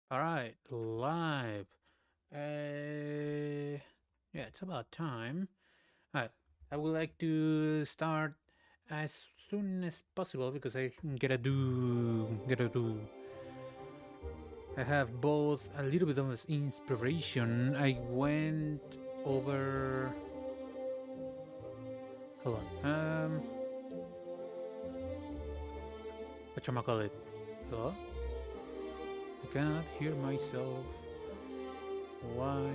All right, live. Yeah, it's about time. All right, I would like to start as soon as possible because I gotta do. I have both a little bit of inspiration. I went over. Hold on. Whatchamacallit? Hello? I cannot hear myself. Why?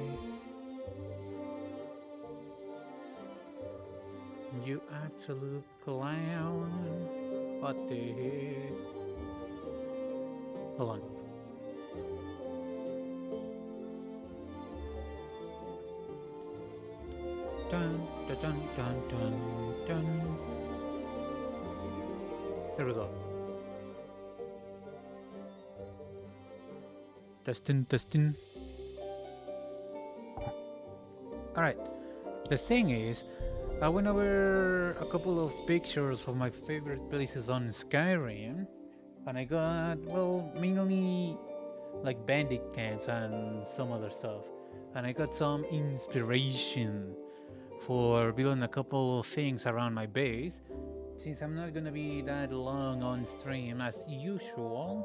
You absolute clown. What the heck? Hold on. Dun, dun, dun, dun, dun, dun. There we go. Testing, testing. Alright. The thing is, I went over a couple of pictures of my favorite places on Skyrim, and I got, well, mainly like bandit camps and some other stuff. And I got some inspiration for building a couple of things around my base. Since I'm not gonna be that long on stream as usual,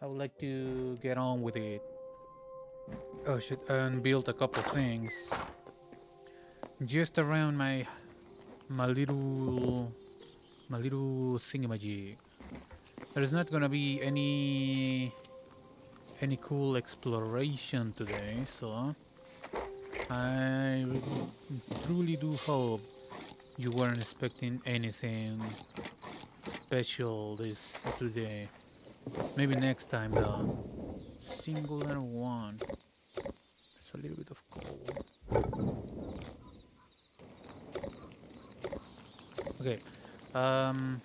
I would like to get on with it. Oh shit, and build a couple things just around my little my little thingamajig. There's not gonna be any cool exploration today, so I truly do hope you weren't expecting anything special this today. Maybe next time though. Singular one. There's a little bit of coal. Okay. Um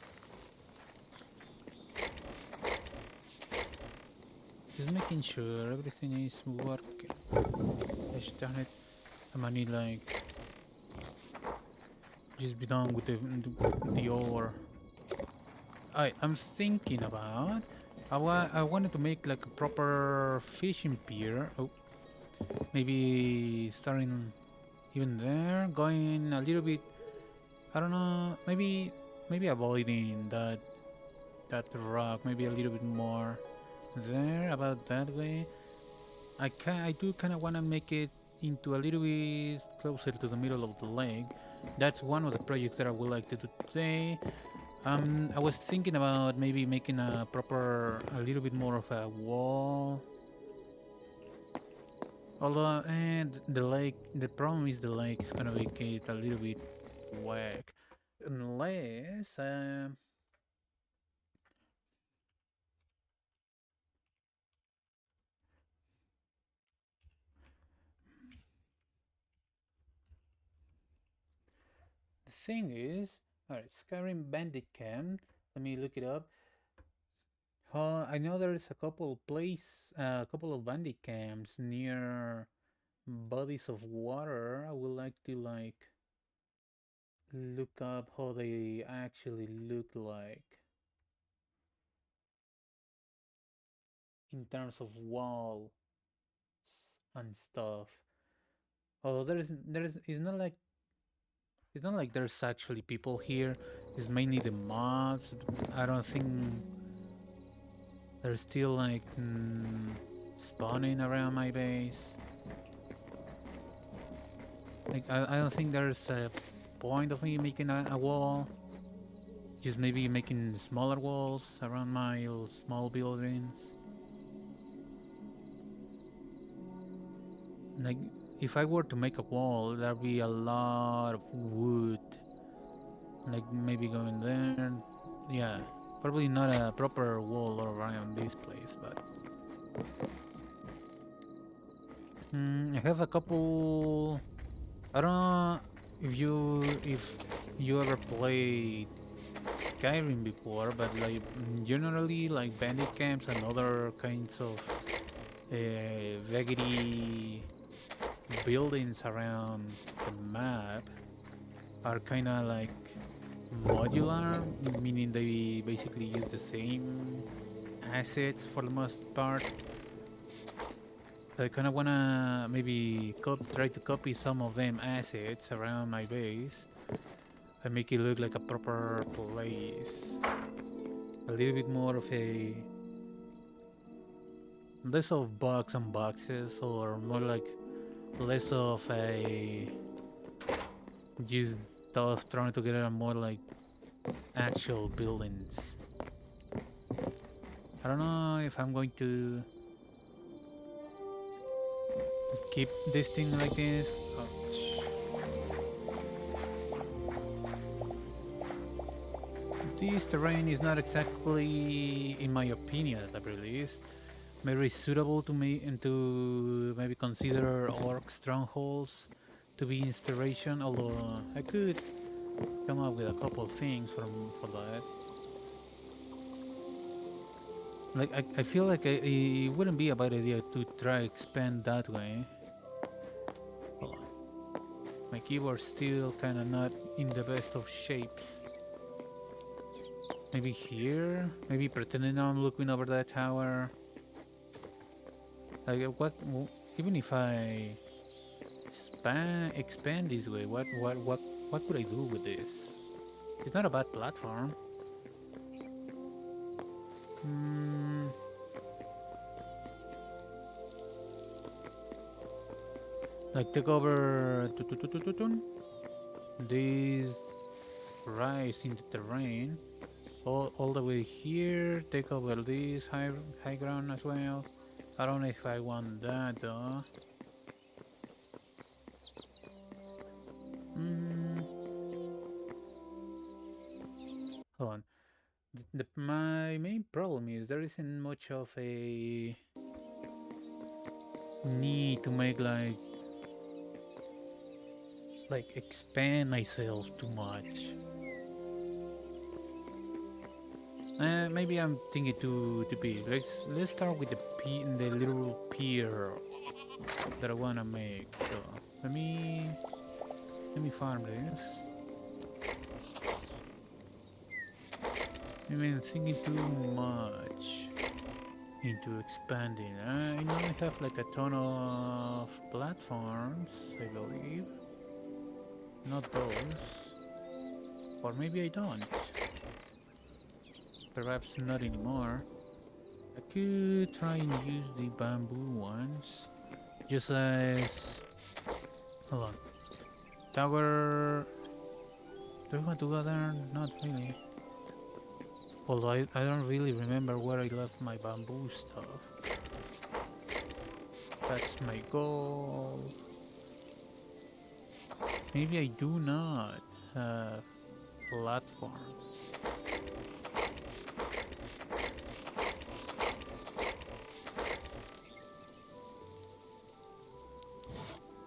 just making sure everything is working. Gosh darn it. I might need like just be done with the ore. I'm thinking about I wanted to make like a proper fishing pier. Oh, maybe starting even there, going a little bit. I don't know. Maybe avoiding that rock. Maybe a little bit more there about that way. I do kind of want to make it into a little bit closer to the middle of the lake. That's one of the projects that I would like to do today. I was thinking about maybe making a little bit more of a wall. Although, and the lake, the problem is the lake is gonna make it a little bit whack. Unless, the thing is, alright, Skyrim Bandit Camp. Let me look it up. I know there's a couple of bandit camps near bodies of water. I would like to like look up how they actually look like in terms of walls and stuff. Although it's not like there's actually people here. It's mainly the mobs. I don't think they're still like spawning around my base. Like I don't think there's a point of me making a wall. Just maybe making smaller walls around my small buildings. Like, if I were to make a wall, there'd be a lot of wood. Like, maybe going there. Yeah, probably not a proper wall around this place, but... I have a couple... I don't know if you ever played Skyrim before, but like generally like bandit camps and other kinds of veggie buildings around the map are kind of like modular, meaning they basically use the same assets for the most part. I kind of wanna maybe try to copy some of them assets around my base and make it look like a proper place. A little bit more of a less of box and boxes, or more like less of a just stuff thrown together and more like actual buildings. I don't know if I'm going to keep this thing like this. Ouch. This terrain is not exactly, in my opinion at the least, very suitable to me and to maybe consider orc strongholds to be inspiration, although I could come up with a couple of things for that. Like I feel like it wouldn't be a bad idea to try expand that way. Hold on. My keyboard's still kinda not in the best of shapes. Maybe here? Maybe pretending I'm looking over that tower. Like what? Even if I expand this way, what could I do with this? It's not a bad platform. Like take over this rise in the terrain all the way here. Take over this high ground as well. I don't know if I want that though. Hold on. My main problem is there isn't much of a need to make like expand myself too much. Maybe I'm thinking too big. Let's start with the little pier that I wanna make. So let me farm this. I'm thinking too much into expanding. I know I have like a ton of platforms, I believe. Not those. Or maybe I don't. Perhaps not anymore. I could try and use the bamboo ones. Just as... Hold on. Tower... Do I want to go there? Not really. Although I don't really remember where I left my bamboo stuff. That's my goal. Maybe I do not have platforms.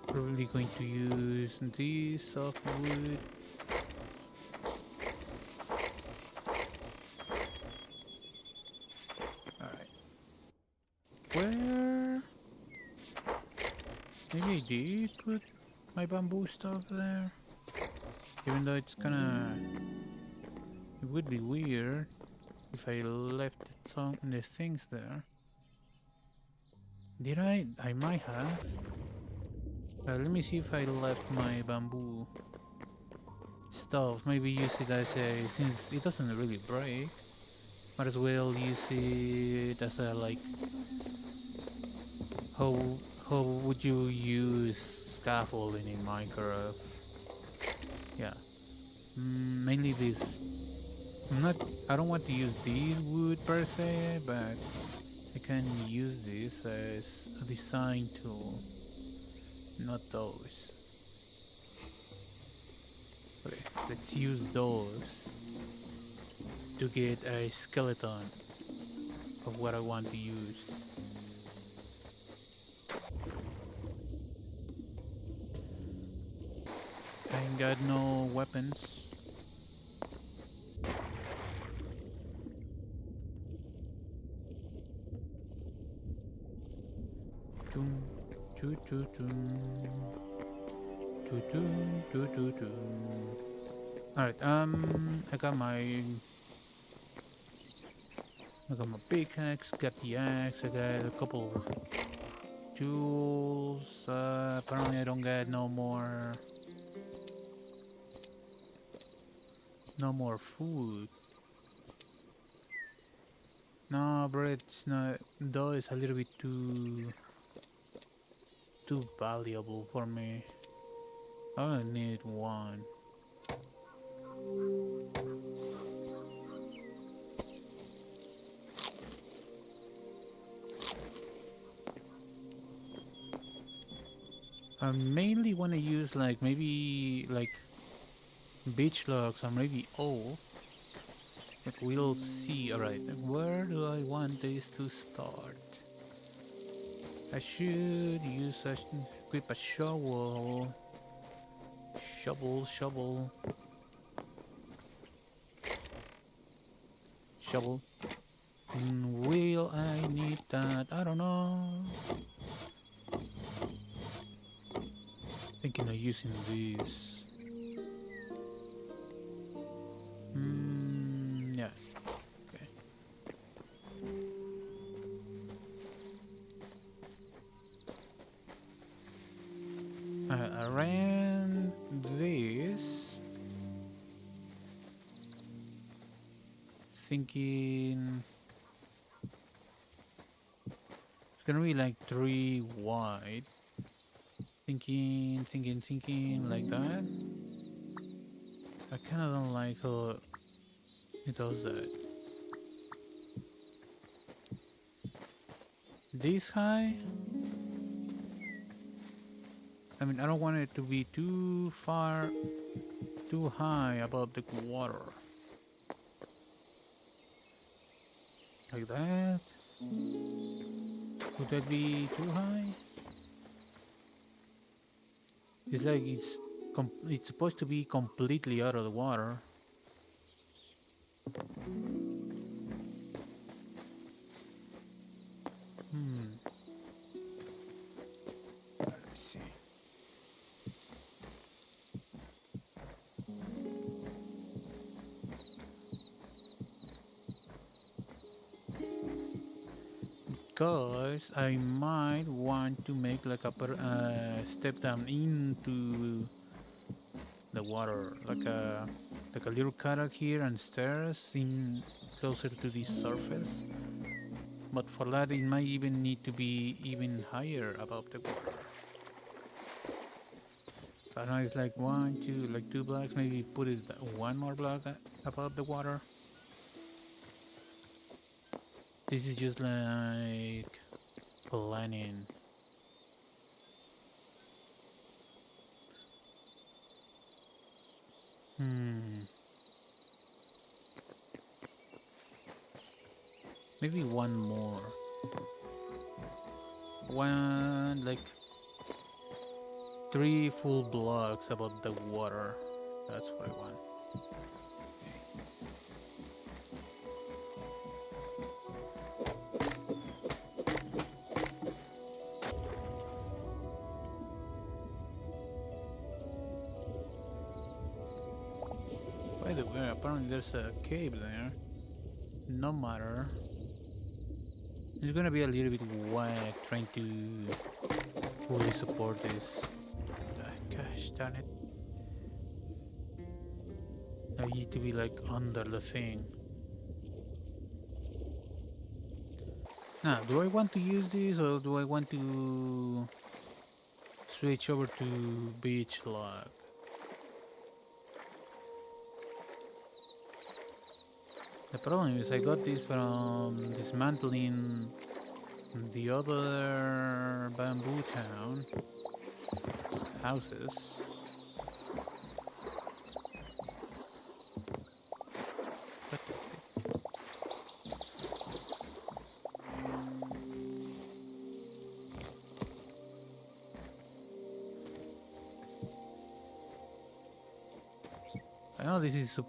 Probably going to use this softwood. Alright. Where? Maybe I did put my bamboo stuff there. Even though it's kinda... It would be weird if I left the things there. Did I? I might have. Let me see if I left my bamboo stuff. Maybe use it as a... Since it doesn't really break, might as well use it as a like... How would you use scaffolding in Minecraft? Yeah. Mainly this... I don't want to use this wood per se, but I can use this as a design tool. Not those. Okay, let's use those to get a skeleton of what I want to use. I ain't got no weapons. Alright, I got my pickaxe, got the axe, I got a couple tools. Apparently I don't get no more food. No, bro, it's not. Though it's a little bit too valuable for me. I only need one. I mainly want to use like maybe like beach logs or maybe oak. But we'll see. Alright, where do I want this to start? I should equip a shovel. Shovel. Will I need that? I don't know. Thinking of using this. Yeah. Okay. I ran this. Thinking it's gonna be like 3 wide. Thinking like that. I kinda don't like how it does that. This high? I mean, I don't want it to be too high above the water. Like that? Would that be too high? It's like it's supposed to be completely out of the water. Let's see. Because I might want to make like a step down into the water, like a little cutout here and stairs in closer to the surface. But for that, it might even need to be even higher above the water. I don't know, it's like like 2 blocks. Maybe put it one more block above the water. This is just like planning. Maybe one more. One, like 3 full blocks above the water. That's what I want. By the way, apparently there's a cave there. No matter. It's gonna be a little bit wide trying to fully support this. Gosh darn it. I need to be like under the thing. Now, do I want to use this or do I want to switch over to beach log? The problem is I got this from dismantling the other bamboo town houses. I know this is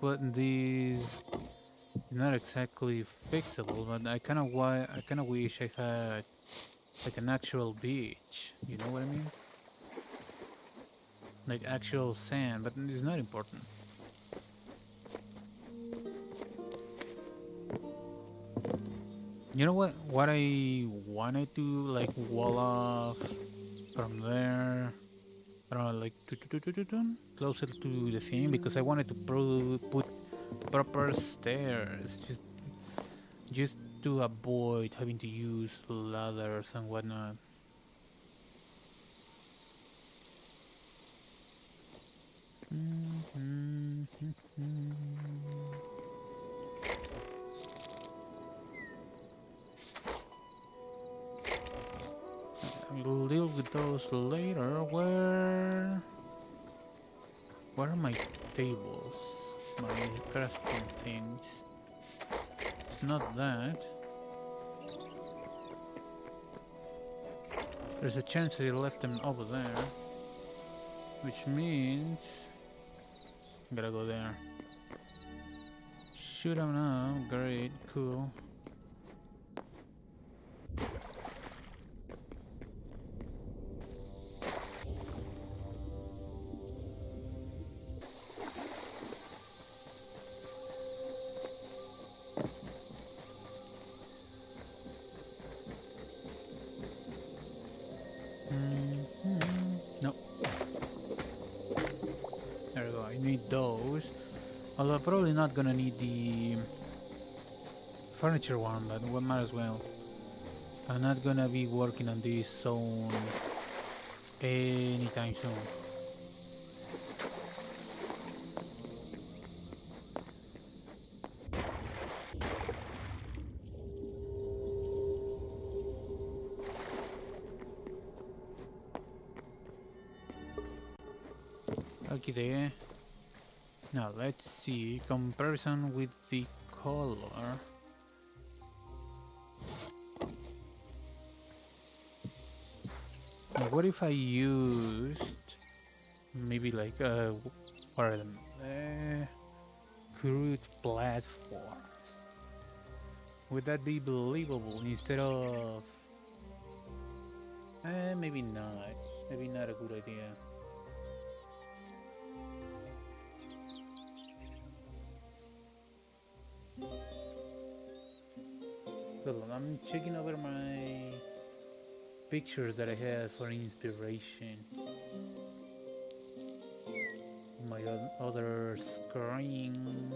not exactly fixable, but I kind of wish I had like an actual beach. You know what I mean? Like actual sand, but it's not important. You know what? What I wanted to like wall off from there. I don't know, like closer to the thing because I wanted to put proper stairs, just to avoid having to use ladders and whatnot. I'll deal with those later. Where are my tables? My crafting things. It's not that. There's a chance I left them over there. Which means I gotta go there. Shoot them now. Great, cool. No. There we go. I need those. Although I'm probably not gonna need the furniture one, but we might as well. I'm not gonna be working on this zone anytime soon. Okay, there. Now let's see comparison with the color. Now, what if I used maybe like what are them? Crude platforms. Would that be believable instead of? Maybe not. Maybe not a good idea. Hold on, I'm checking over my pictures that I have for inspiration. My other screen.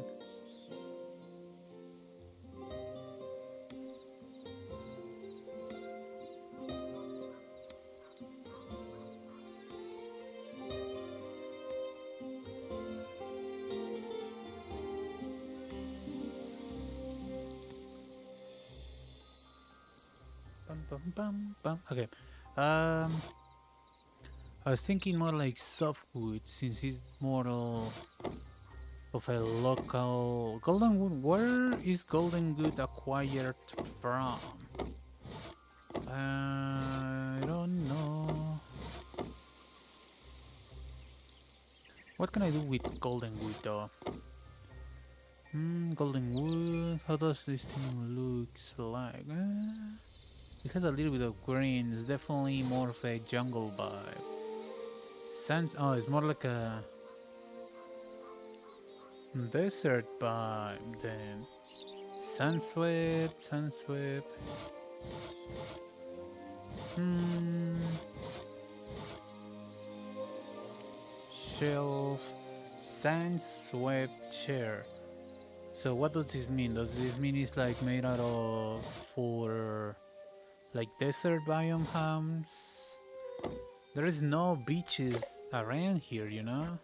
Okay. I was thinking more like softwood since it's more of a local golden wood. Where is golden wood acquired from? I don't know. What can I do with golden wood though? Golden wood. How does this thing looks like? It has a little bit of green. It's definitely more of a jungle vibe. Sand. Oh, it's more like a desert vibe then. Sunsweep. Shelf. Sandswept chair. So what does this mean? Does this mean it's like made out of for like desert biome homes? There is no beaches around here, you know?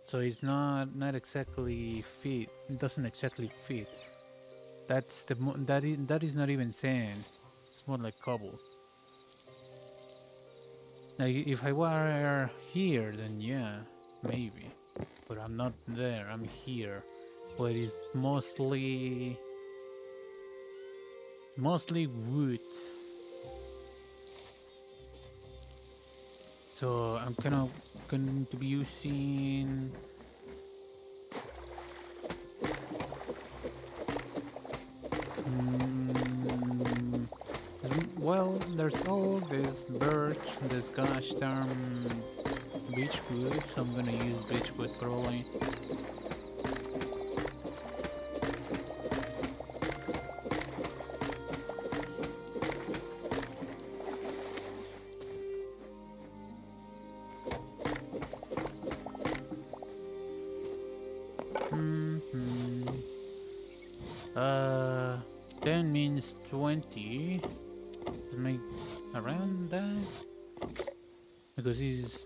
So it's not exactly fit. It doesn't exactly fit. That's that is not even sand. It's more like cobble. Now if I were here then yeah, maybe. But I'm not there, I'm here. Where it's mostly woods. So I'm kind of going to be using well, there's oak, there's birch, there's gosh darn beechwood, so I'm gonna use beechwood probably. minus 20. Let's make around that. Because he's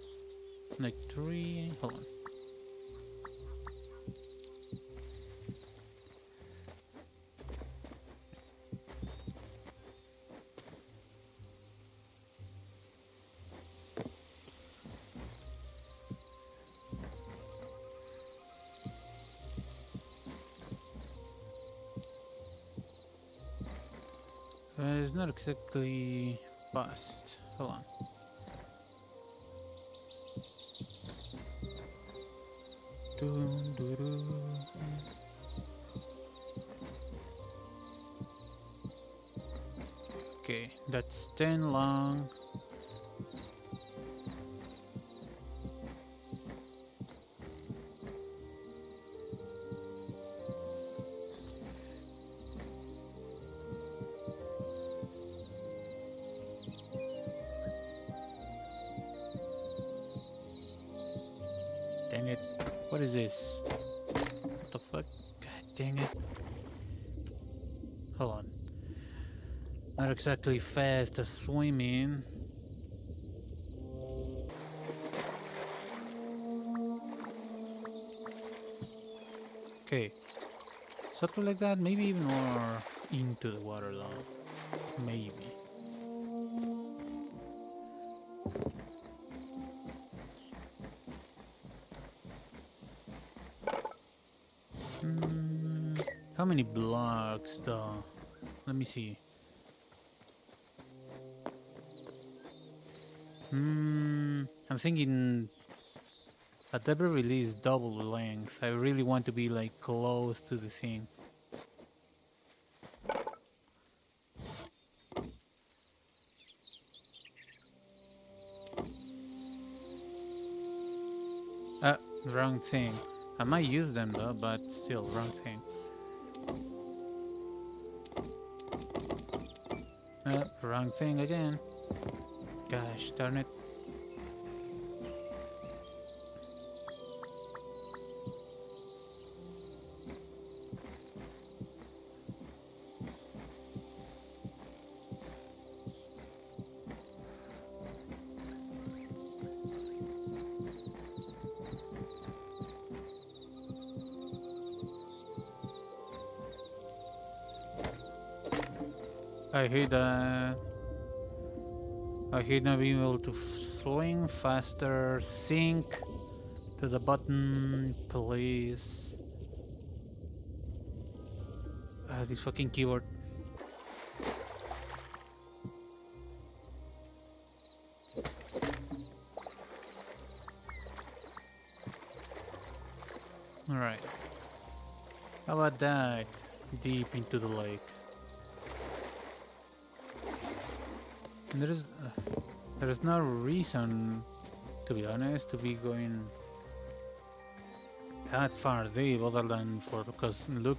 like 3. Hold on. It's not exactly fast. Hold on. Dun, dun, dun. Okay, that's 10 long. Dang it. What is this? What the fuck? God dang it. Hold on. Not exactly fast as swimming. Okay. Something like that. Maybe even more into the water though. Maybe. How many blocks though? Let me see. I'm thinking at the very least double length. I really want to be like close to the thing. Wrong thing. I might use them though, but still, wrong thing. Wrong thing again. Gosh darn it. I hate that. I hate not being able to swing faster, sink to the button, please. This fucking keyboard. Alright. How about that? Deep into the lake. And there is no reason, to be honest, to be going that far deep other than for, because look,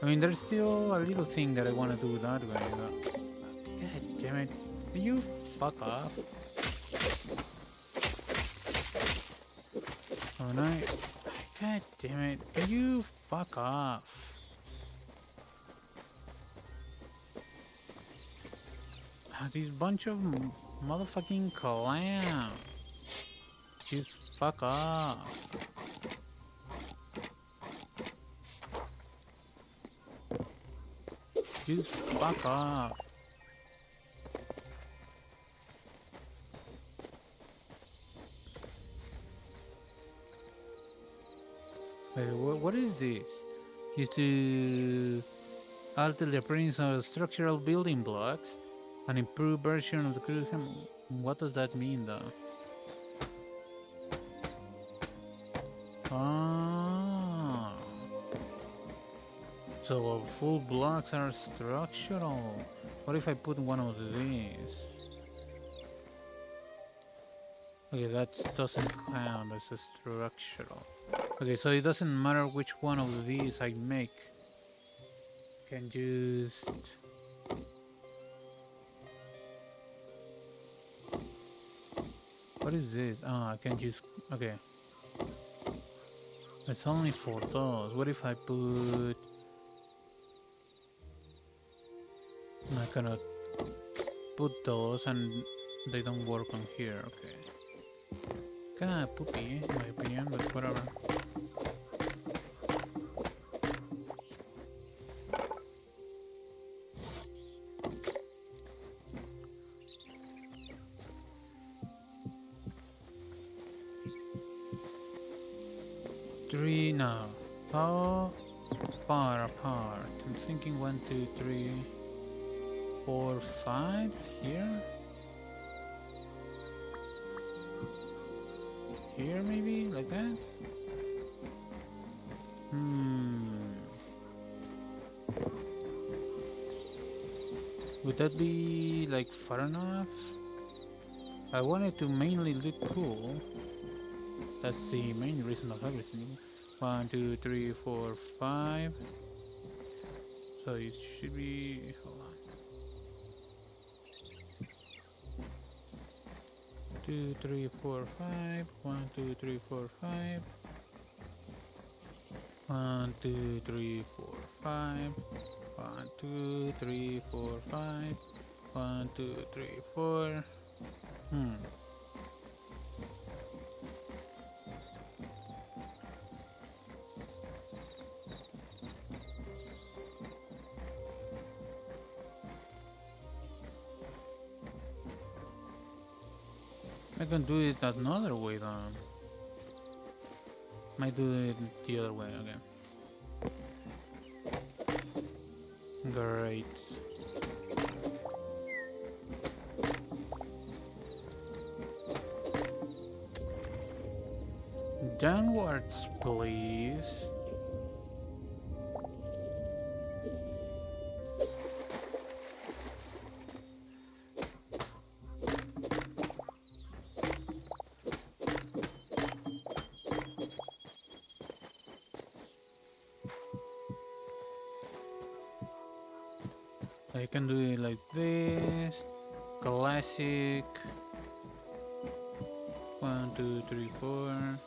I mean, there's still a little thing that I want to do that way. But God damn it. Will you fuck off? Oh no. God damn it. Will you fuck off? This bunch of motherfucking clowns. Just fuck off. Just fuck off. Wait, what is this? Is to alter the appearance of structural building blocks, an improved version of the curriculum. What does that mean, though? Ah. So full blocks are structural. What if I put one of these? Okay, that doesn't count as a structural. Okay, so it doesn't matter which one of these I make. Can just... What is this? Ah, I can just... Okay. It's only for those. What if I put... I cannot put those and they don't work on here. Okay. Kinda poopy, in my opinion, but whatever. Three now. How far apart? I'm thinking 1, 2, 3, 4, 5 here. Here maybe like that. Would that be like far enough? I want it to mainly look cool. That's the main reason of everything. 1, 2, 3, 4, 5. So it should be. Hold on. 2, 3, 4, 5. 1, 2, 3, 4, 5. 1, 2, 3, 4, 5. 1, 2, 3, 4, 5. 1, 2, 3, 4. I can do it another way then. Might do it the other way, okay. Great. Downwards, please. I can do it like this. Classic. 1, 2, 3, 4.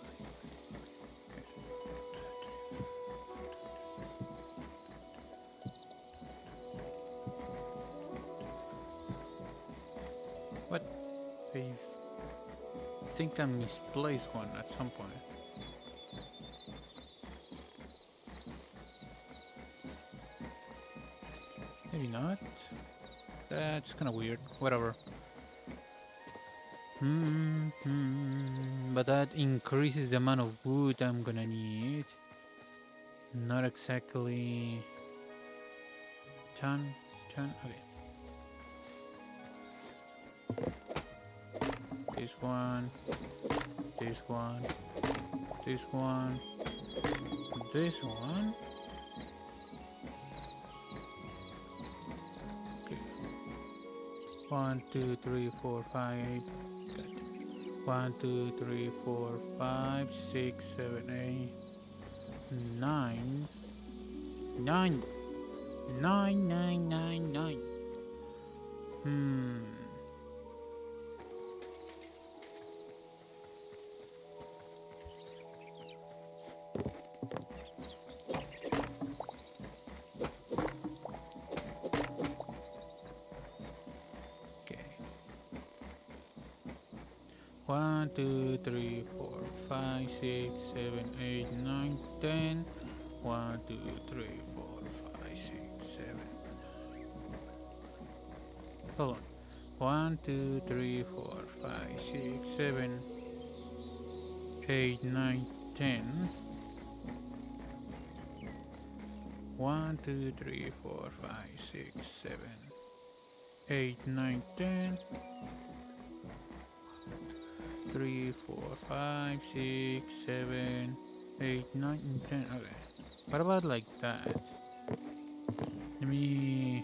What? I think I misplaced one at some point. Maybe not. That's kind of weird. Whatever. But that increases the amount of wood I'm gonna need. Not exactly... Ton, okay. This one, this one, this one, this one. Okay. 1, 2, 3, 4, 5. Good. 1, 2, 3, 4, 5, 6, 7, 8, 9. 9. 9, 9, 9, 9. Okay. 1, 2, 3, 4, 5, 6, 7, 8, 9, 10. 1, 2, 3, 4, 5, 6, 7. Hold on. 1, 2, 3, 4, 5, 6, 7, 8, 9, 10. 1, 2, 3, 4, 5, 6, 7, 8, 9, 10. 3, 4, 5, 6, 7, 8, 9, and 10. Okay. What about like that? Let me...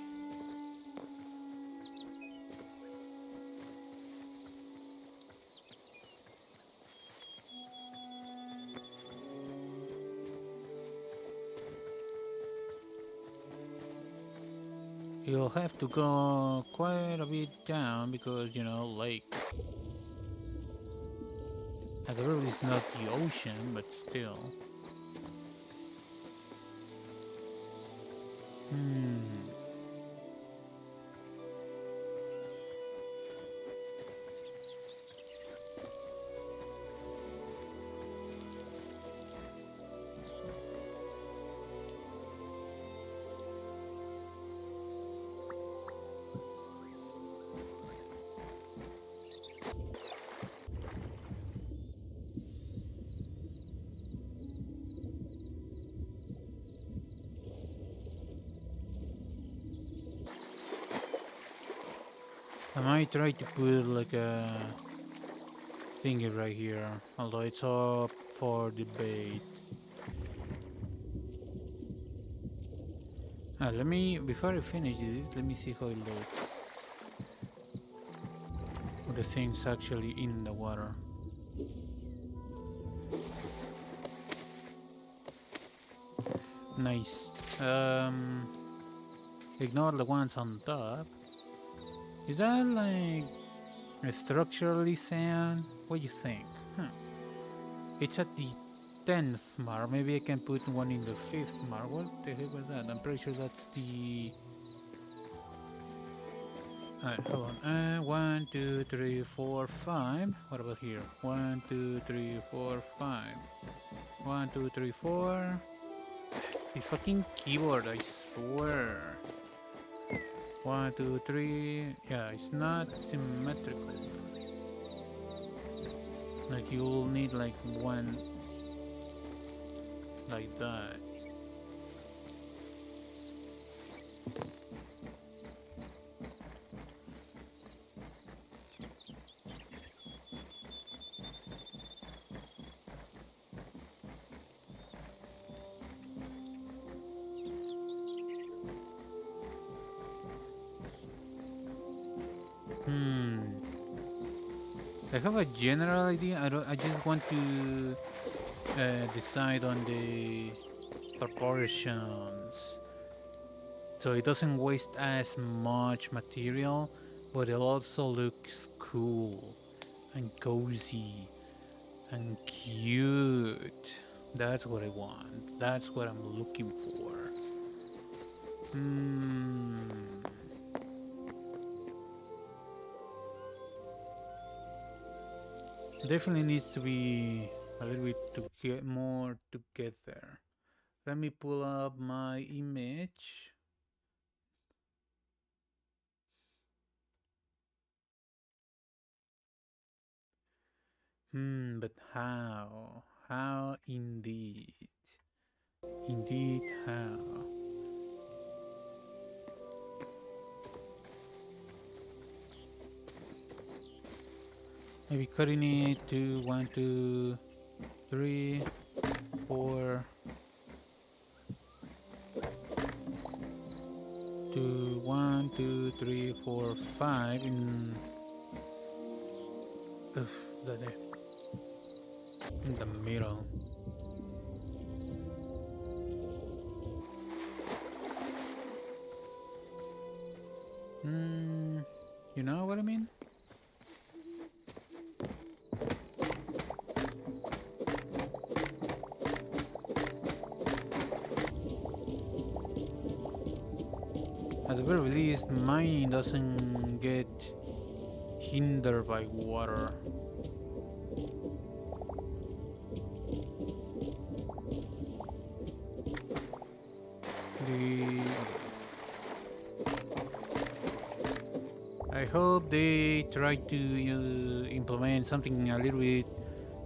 You'll have to go quite a bit down because, you know, lake. At the river is not the ocean, but still. I might try to put like a thingy right here, although it's up for debate. Let me, before I finish this, let me see how it looks. With the things actually in the water. Nice. Ignore the ones on top. Is that like a structurally sound? What do you think? It's at the 10th mark. Maybe I can put one in the 5th mark. What the heck was that? I'm pretty sure that's the... Alright, hold on. 1, 2, 3, 4, 5. What about here? 1, 2, 3, 4, 5. 1, 2, 3, 4. This fucking keyboard, I swear. 1, 2, 3. Yeah, it's not symmetrical. Like you will need like one like that. I have a general idea. I just want to decide on the proportions, so it doesn't waste as much material, but it also looks cool and cozy and cute. That's what I want. That's what I'm looking for. Definitely needs to be a little bit to get more to get there. Let me pull up my image. But how? How indeed? Indeed, how? Maybe cutting it to 1, 2, 3, 4. To 1, 2, 3, 4, 5 in in the middle. You know what I mean? At the very least, mine doesn't get hindered by water. I hope they try to implement something a little bit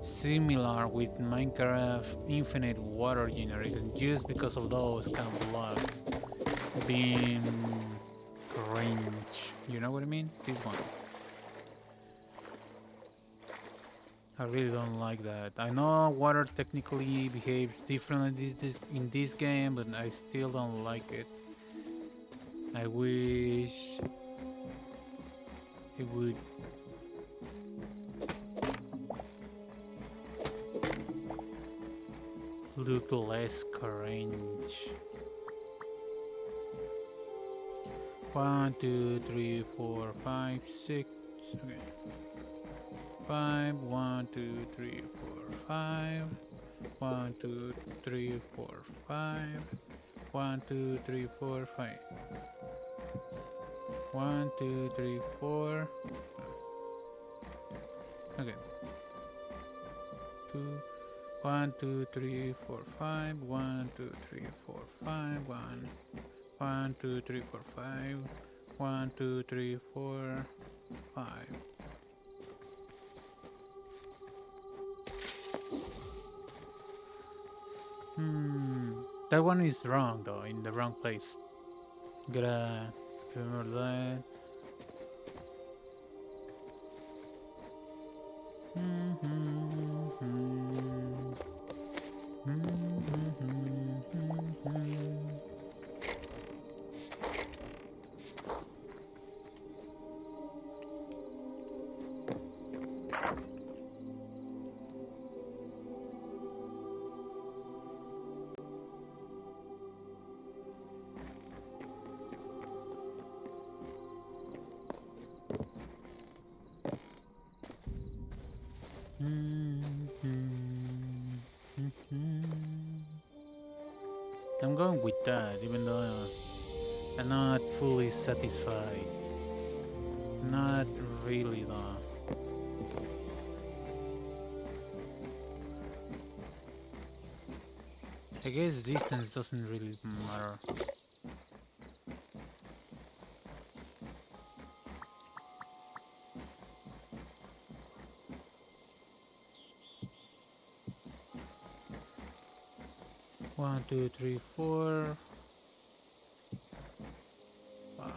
similar with Minecraft Infinite Water Generation, just because of those kind of blocks being cringe. You know what I mean? These ones. I really don't like that. I know water technically behaves differently in this game, but I still don't like it. I wish it would look less cringe. 1, 2, 3, 4, 5, 6. Okay. 5, 1, 2, 3, 4, 5. 1, 2, 3, 4, 5. 1, 2, 3, 4, 5. 1, 2, 3, 4. Okay. 2. 1, 2, 3, 4, 5. 1, 2, 3, 4, 5. 1. 1, 2, 3, 4, 5. 1, 2, 3, 4, 5. That one is wrong though, in the wrong place. Gotta remember that. I'm going with that, even though I'm not fully satisfied. Not really though. I guess distance doesn't really matter. One, two, three, 4, 5.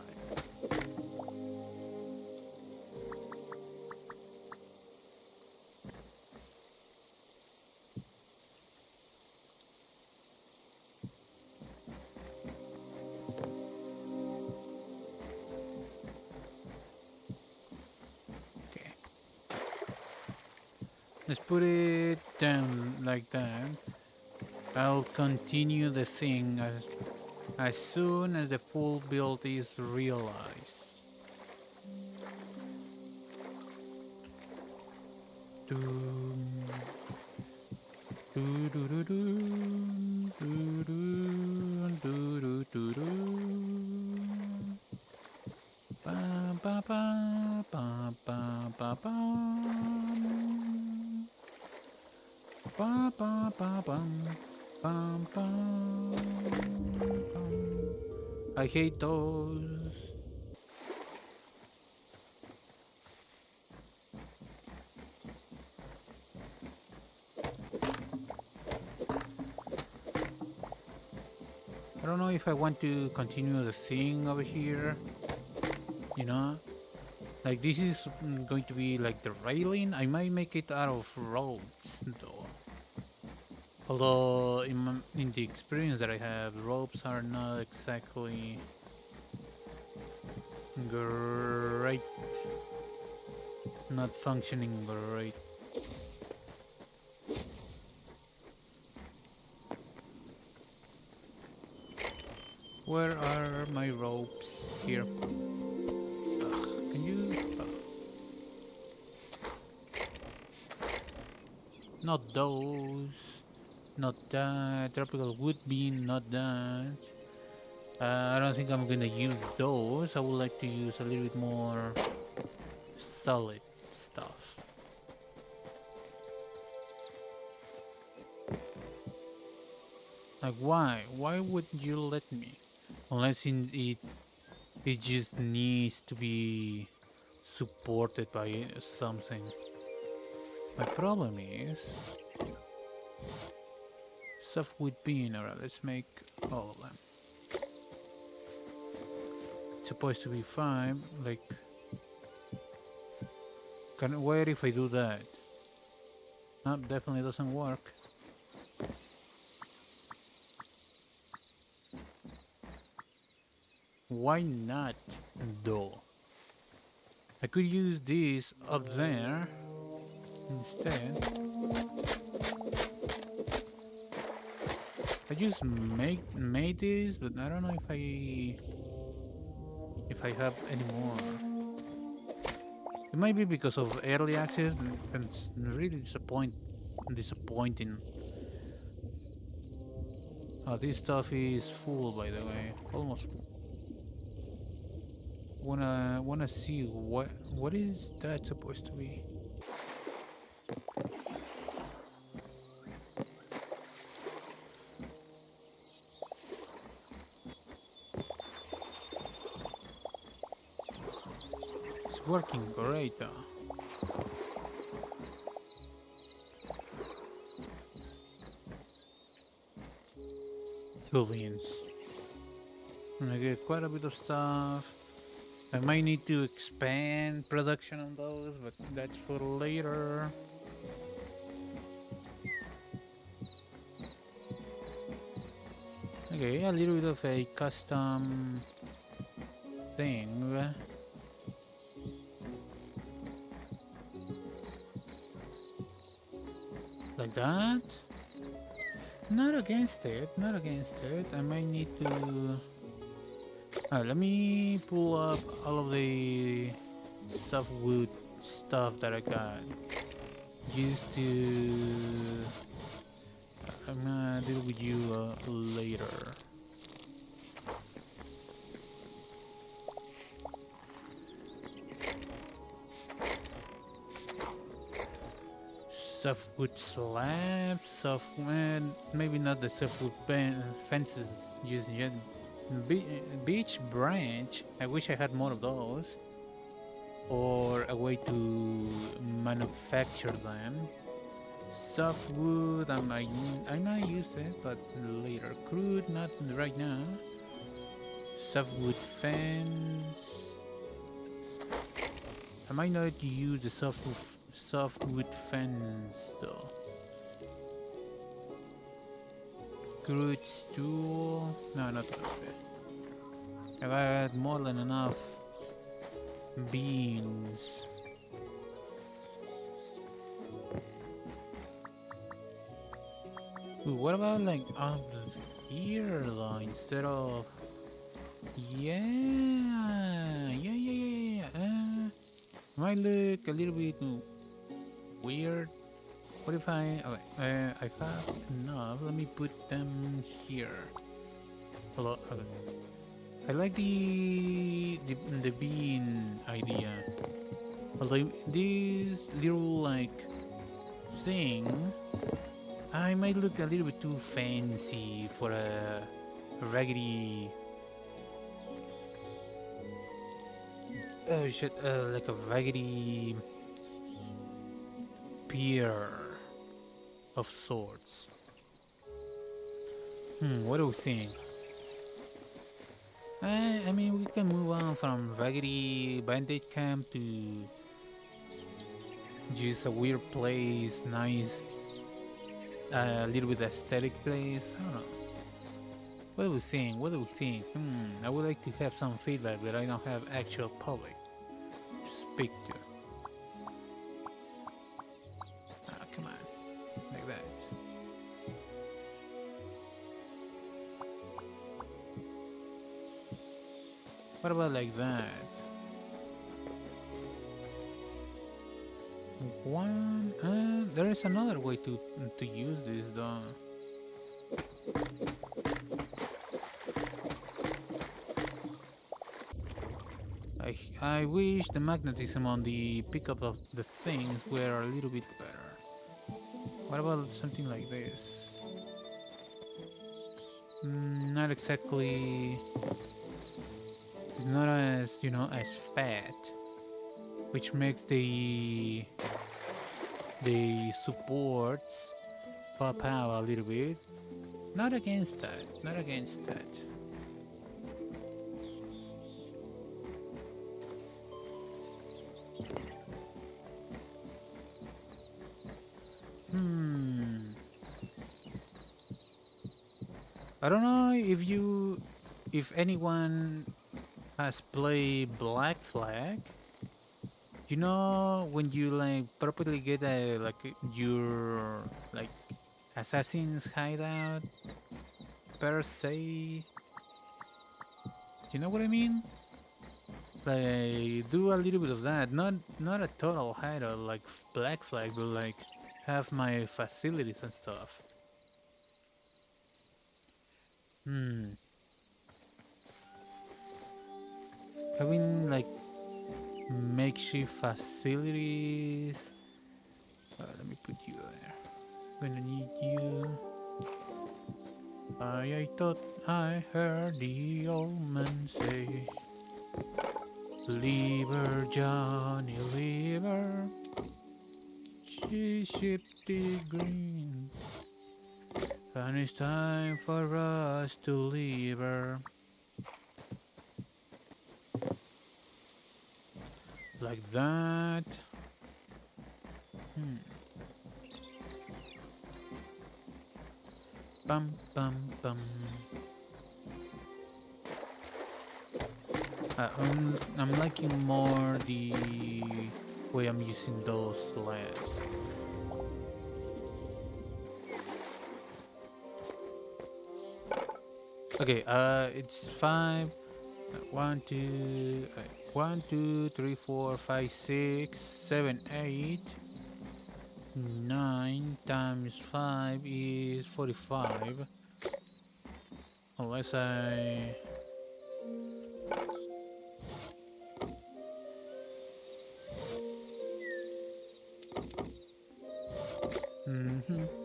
Okay. Let's put it down like that. I'll continue the thing as soon as the full build is realized. I hate those. I don't know if I want to continue the thing over here. You know? Like this is going to be like the railing. I might make it out of ropes though. Although in the experience that I have, ropes are not exactly great. Not functioning great. Where are my ropes? Here. Can you... Not those. Not that. Tropical wood bean, not that. I don't think I'm gonna use those. I would like to use a little bit more solid stuff. Like why? Why would you let me? Unless it just needs to be supported by something. My problem is softwood bean. Alright, let's make all of them. It's supposed to be 5. Like, where if I do that? No, definitely doesn't work. Why not, though? I could use this up there instead. I just made this, but I don't know if if I have any more. It might be because of early access, and it's really disappointing. Oh, this stuff is full, by the way, almost full. Wanna see what is that supposed to be? It's working great though. Two beans. And I get quite a bit of stuff. I might need to expand production on those, but that's for later. Okay, a little bit of a custom thing. Like that? Not against it, not against it. I might need to... let me pull up all of the softwood stuff that I got. Just to... I'm gonna deal with you later. Softwood slabs, softwood, maybe not the softwood fences just yet. Beach branch, I wish I had more of those. Or a way to manufacture them. Softwood, I might use it, but later. Crude, not right now. Softwood fence. I might not use the softwood fence though. Crude stool. No, not that. I got more than enough beans. Ooh, what about like up here though, instead of... Yeah. Might look a little bit weird. What if I... Okay, I have enough. Let me put them here. Hello. Okay. I like the bean idea. Although this little like thing, I might look a little bit too fancy for a raggedy... Oh shit! Like a raggedy pier of sorts. What do you think? I mean, we can move on from raggedy bandit camp to just a weird place, nice, a little bit aesthetic place. I don't know. What do we think? What do we think? I would like to have some feedback, but I don't have actual public to speak to. Ah, come on. Like that. What about like that? There is another way to use this though. I wish the magnetism on the pickup of the things were a little bit better. What about something like this? Not exactly. It's not as, you know, as fat, which makes the supports pop out a little bit. Not against that. Not against that. I don't know if anyone has played Black Flag. You know when you like properly get your like assassin's hideout per se. You know what I mean? like do a little bit of that. Not a total hideout like Black Flag, but like have my facilities and stuff. Hmm. Having like makeshift facilities. Let me put you there. Gonna need you. I thought I heard the old man say, "Leave her, Johnny, leave her. She shipped the green, and it's time for us to leave her." Like that. Hmm. Bum bum bum. I'm liking more the way I'm using those slabs. Okay, it's 5. 1, 2, 1, 2, 3, 4, 5, 6, 7, 8, 9 times 5 is 45. Unless I...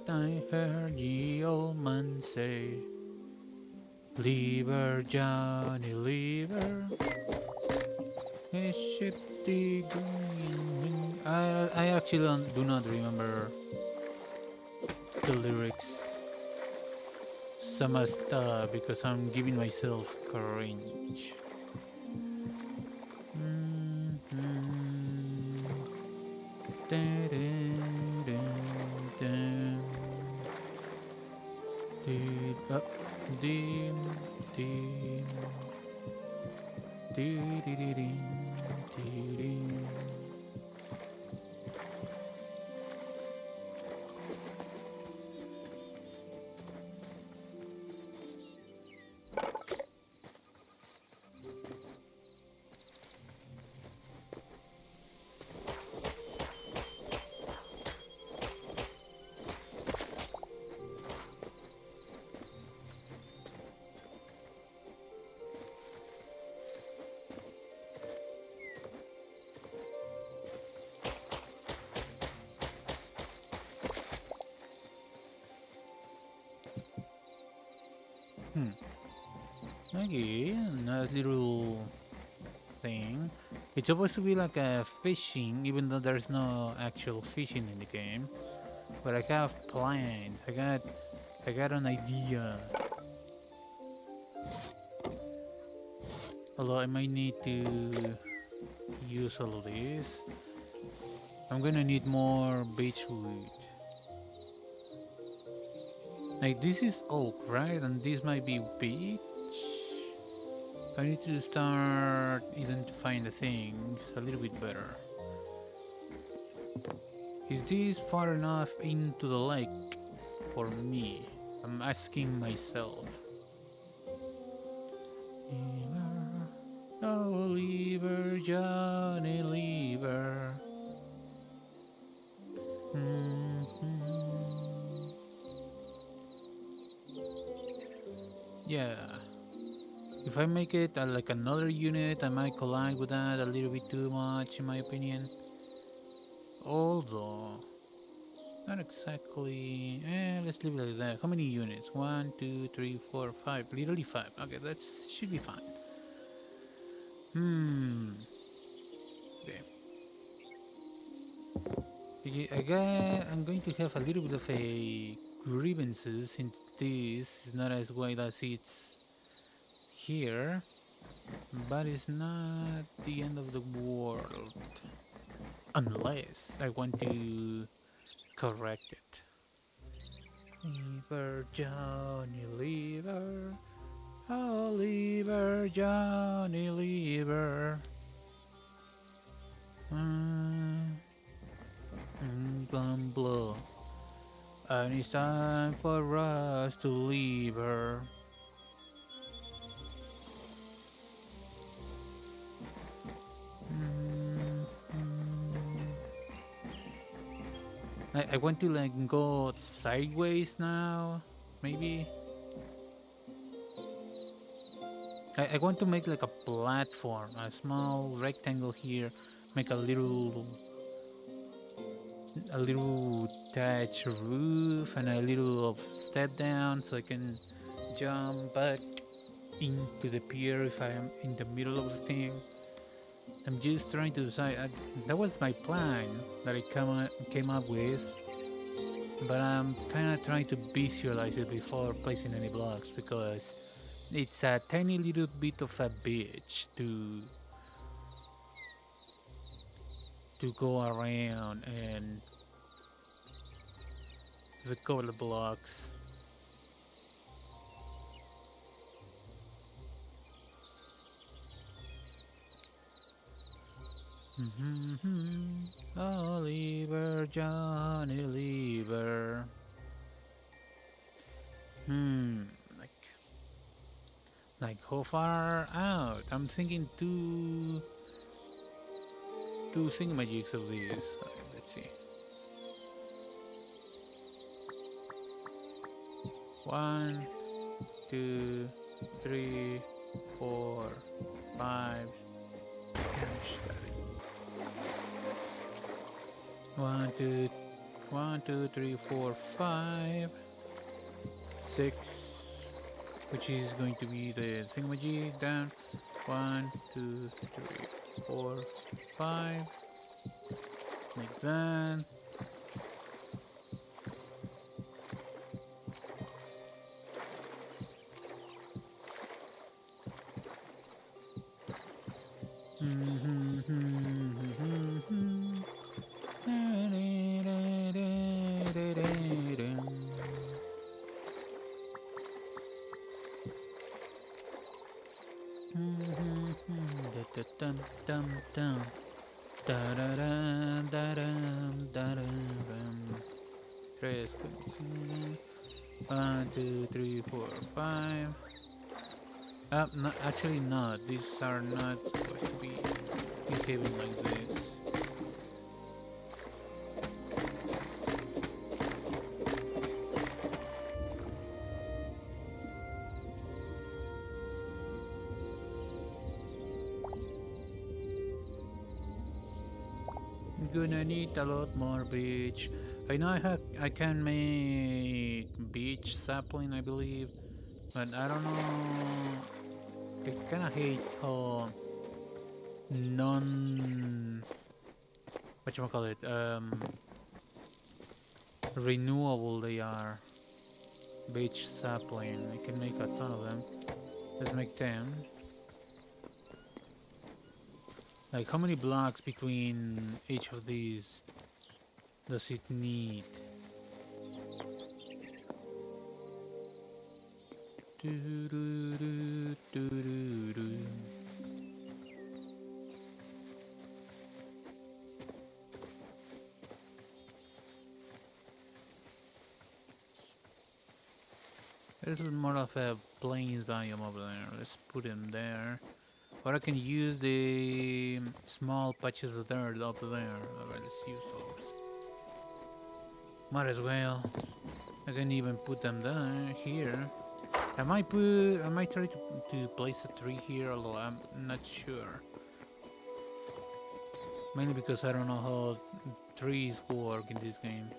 I heard the old man say, "Leave her, Johnny, leave her. Hey, ship the green." I actually do not remember the lyrics. Some stuff because I'm giving myself cringe. Okay, another little thing. It's supposed to be like a fishing, even though there's no actual fishing in the game. But I have plans. I got an idea. Although I might need to use all of this. I'm gonna need more beechwood. Like this is oak, right? And this might be beech. I need to start identifying the things a little bit better. Is this far enough into the lake for me? I'm asking myself. Oh, leave her, Johnny, leave her. Yeah. If I make it like another unit, I might collide with that a little bit too much, in my opinion. Although, not exactly. Let's leave it like that. How many units? 1, 2, 3, 4, 5. Literally 5. Okay, that should be fine. Okay. I'm going to have a little bit of a grievances since this is not as wide as it's here, but it's not the end of the world unless I want to correct it. Leave her, Johnny, leave her. Oh, leave her, Johnny, leave her. Blow. And it's time for us to leave her. I want to like go sideways now, maybe. I want to make like a platform, a small rectangle here, make a little thatch roof and a little of step down so I can jump back into the pier if I am in the middle of the thing. I'm just trying to decide. That was my plan that I came up with, but I'm kind of trying to visualize it before placing any blocks because it's a tiny little bit of a bitch to go around and recover the blocks. Oliver, Johnny Lever. Like how far out? I'm thinking two thingamajigs of these. Okay, let's see. 1, 2, 3, 4, 5. Gosh, daddy. 1, 2, 1, 2, 3, 4, 5, 6, which is going to be the thingamajig down. 1, 2, 3, 4, 5, like that. Tres, 1, 2, 3, 4, 5. No, actually not. These are not supposed to be behaving like this. Gonna need a lot more beach. I know I can make beach sapling, I believe, but I don't know. I kinda hate how whatchamacallit, renewable they are. Beach sapling. I can make a ton of them. Let's make 10. Like, how many blocks between each of these does it need? This is more of a plains biome over there. Let's put him there. Or I can use the small patches of dirt up there. Alright, let's use those. Might as well. I can even put them there, here. I might try to place a tree here, although I'm not sure. Mainly because I don't know how trees work in this game.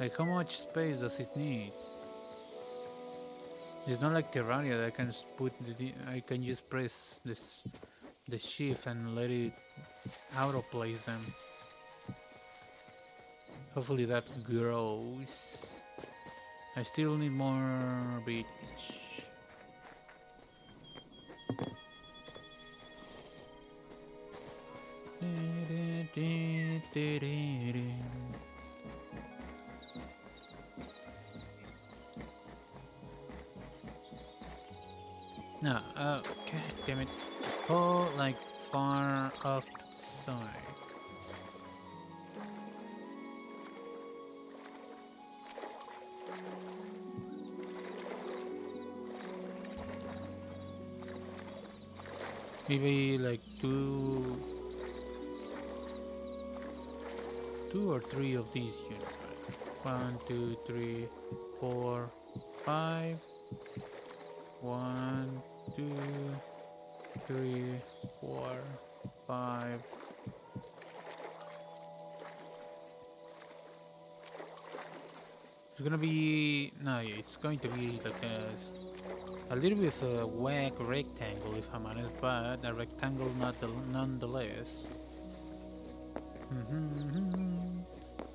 Like, how much space does it need? It's not like Terraria that I can I can just press the shift and let it auto place them. Hopefully that grows. I still need more beach. No, god damn it. Oh, like far off to the side. Maybe like two 2 or 3 of these units. One, two, three, 4, 5. 1, 2, 3, 4, 5. It's gonna be no, yeah, it's going to be like a little bit of a whack rectangle, if I'm honest, but a rectangle nonetheless.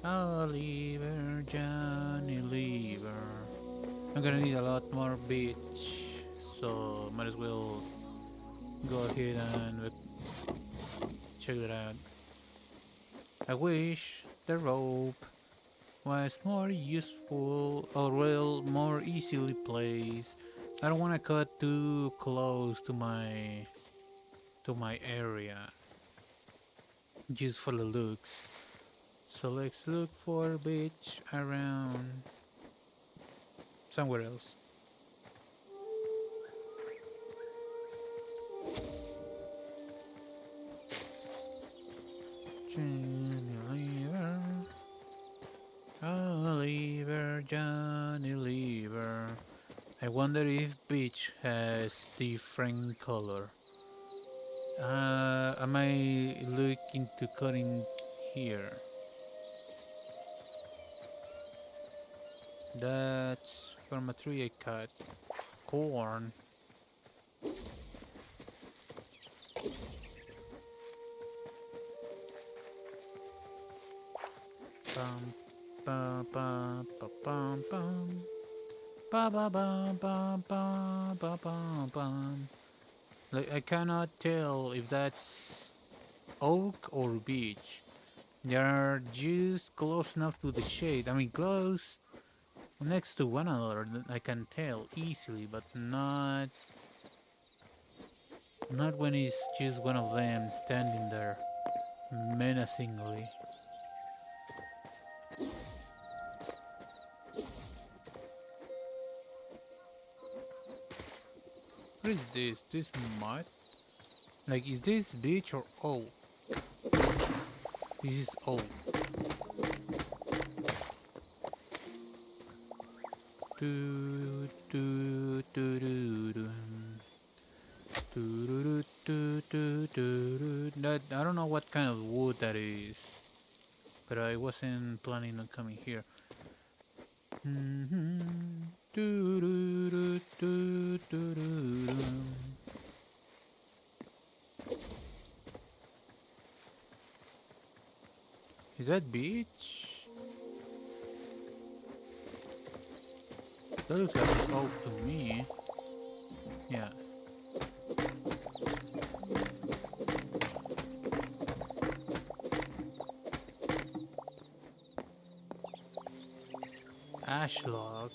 Oliver, Johnny Lever. I'm gonna need a lot more beach, so might as well go ahead and check it out. I wish the rope was more useful or well more easily placed. I don't want to cut too close to my area just for the looks. So let's look for a beach around somewhere else. Johnny Lever, Oliver, Johnny Lever. I wonder if beach has different color. Am I looking to cutting here? That's from a tree I cut. Corn. Bum, ba, ba, ba, bum, bum. Ba, ba, ba, ba, ba, ba, ba, bum. Like, I cannot tell if that's oak or beech. They are just close enough to the shade. I mean, close next to one another. I can tell easily, but not when it's just one of them standing there menacingly. What is this? This mud? Like, is this beach or oak? This is oak. Do do do do do. Do, do, do, do, do. That I don't know what kind of wood that is, but I wasn't planning on coming here. Do, do, do, do, do, do. Is that beach? That looks like an oak to me. Yeah. Ashlog.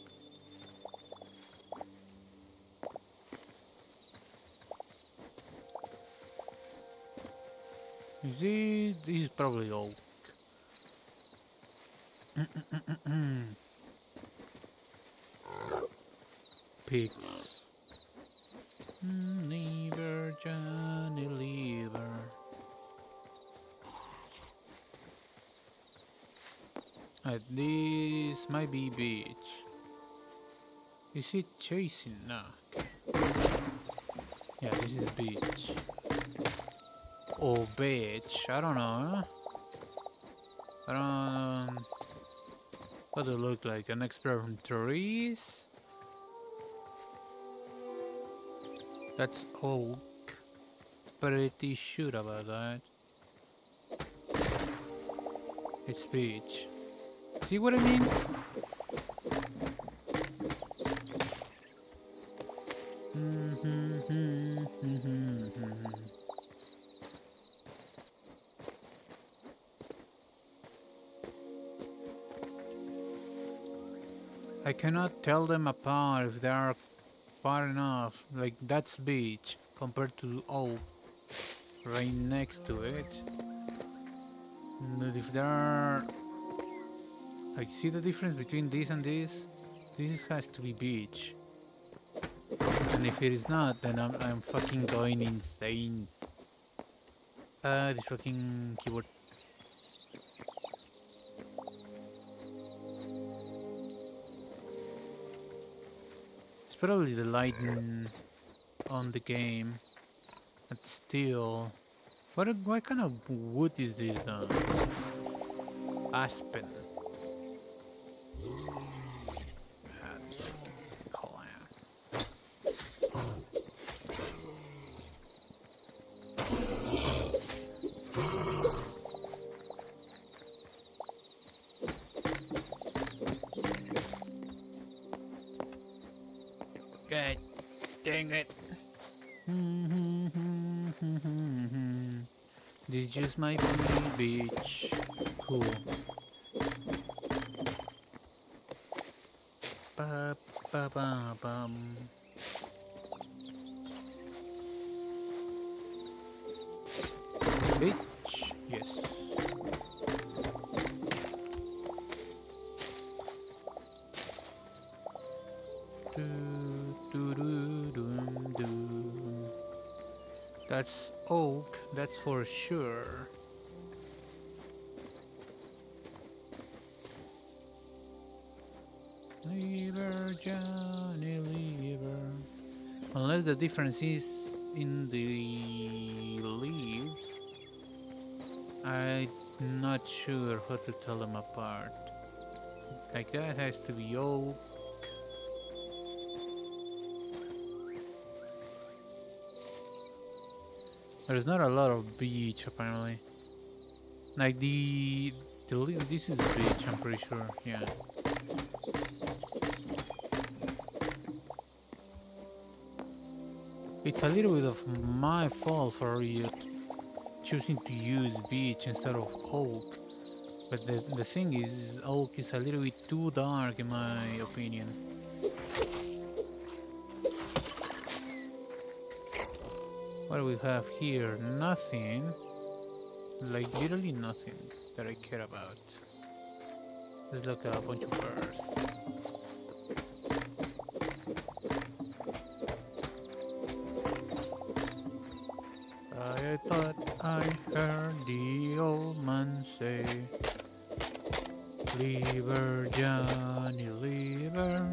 This is probably oak. Pigs. Lever, Johnny Lever. This might be beach. Is it chasing? No. Okay. Yeah, this is beach. Or beach. I don't know. I don't. What do it look like? An expert from trees? That's oak. Pretty sure about that. It's beach. See what I mean? I cannot tell them apart if they are far enough. Like, that's beach compared to oak right next to it. But if there are, like, see the difference between this and this? This has to be beach. And if it is not, then I'm fucking going insane. This fucking keyboard. probably the lighting on the game. But still, what kind of wood is this? Aspen. That's clam. God dang it. This just might be beach. Cool. Ba ba ba bum. Beach. Yes. Do, do, do, do, do. That's oak, that's for sure. Lever, Johnny, lever. Unless the difference is in the leaves, I'm not sure how to tell them apart. Like that has to be oak. There's not a lot of beach apparently. Like this is beach, I'm pretty sure. Yeah. It's a little bit of my fault for you choosing to use beach instead of oak. But the thing is, oak is a little bit too dark in my opinion. What do we have here? Nothing. Like literally nothing that I care about. There's like a bunch of birds. I thought I heard the old man say, "Lever, Johnny, lever.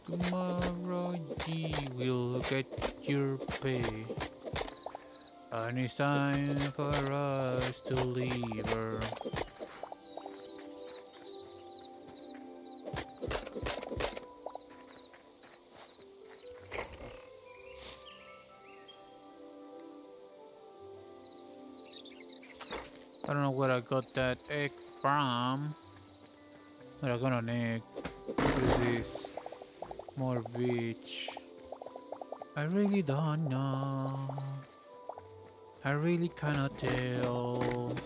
Tomorrow ye will get your pay. And it's time for us to leave her." I don't know where I got that egg from. But I got an egg. What is this? More beach. I really don't know. I really cannot tell.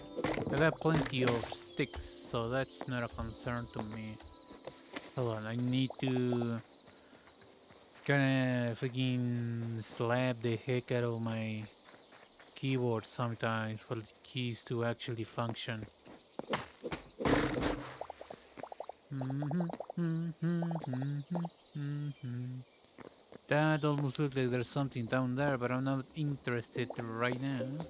I got plenty of sticks, so that's not a concern to me. Hold on, I need to kinda freaking slap the heck out of my keyboard sometimes for the keys to actually function. That almost looks like there's something down there, but I'm not interested right now.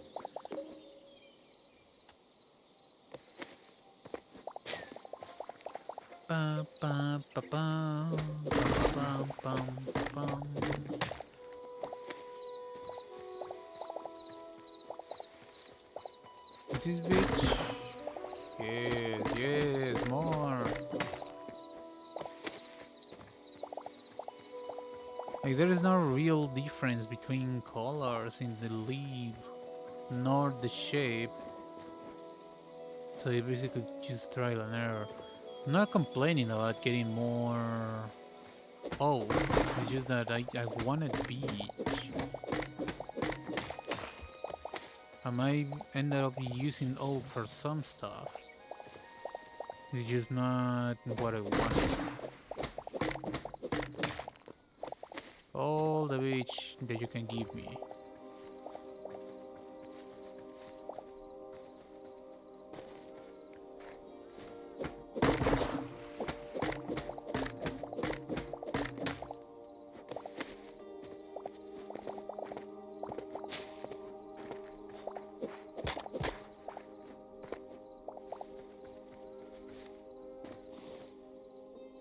Ba, ba, ba, ba, ba, ba, ba, ba. This bitch. Yes, yes, more. Like there is no real difference between colors in the leaf, nor the shape. So you basically just trial and error. I'm not complaining about getting more. Oh, it's just that I wanted beach. I might end up using oak for some stuff. It's just not what I wanted. All the beach that you can give me.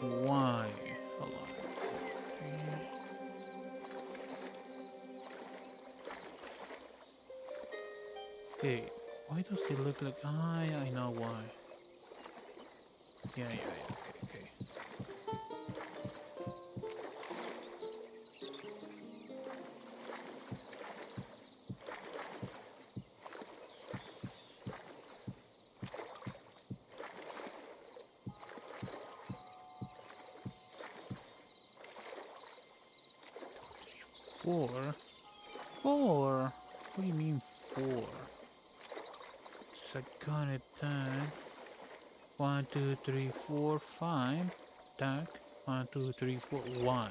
Why? Hold on. Okay. Why does it look like? Ah, yeah, I know why. Yeah. Okay. 4? 4? What do you mean 4? So I got it done. 1, 2, 3, 4, 5. Duck. 1, 2, 3, 4. Why?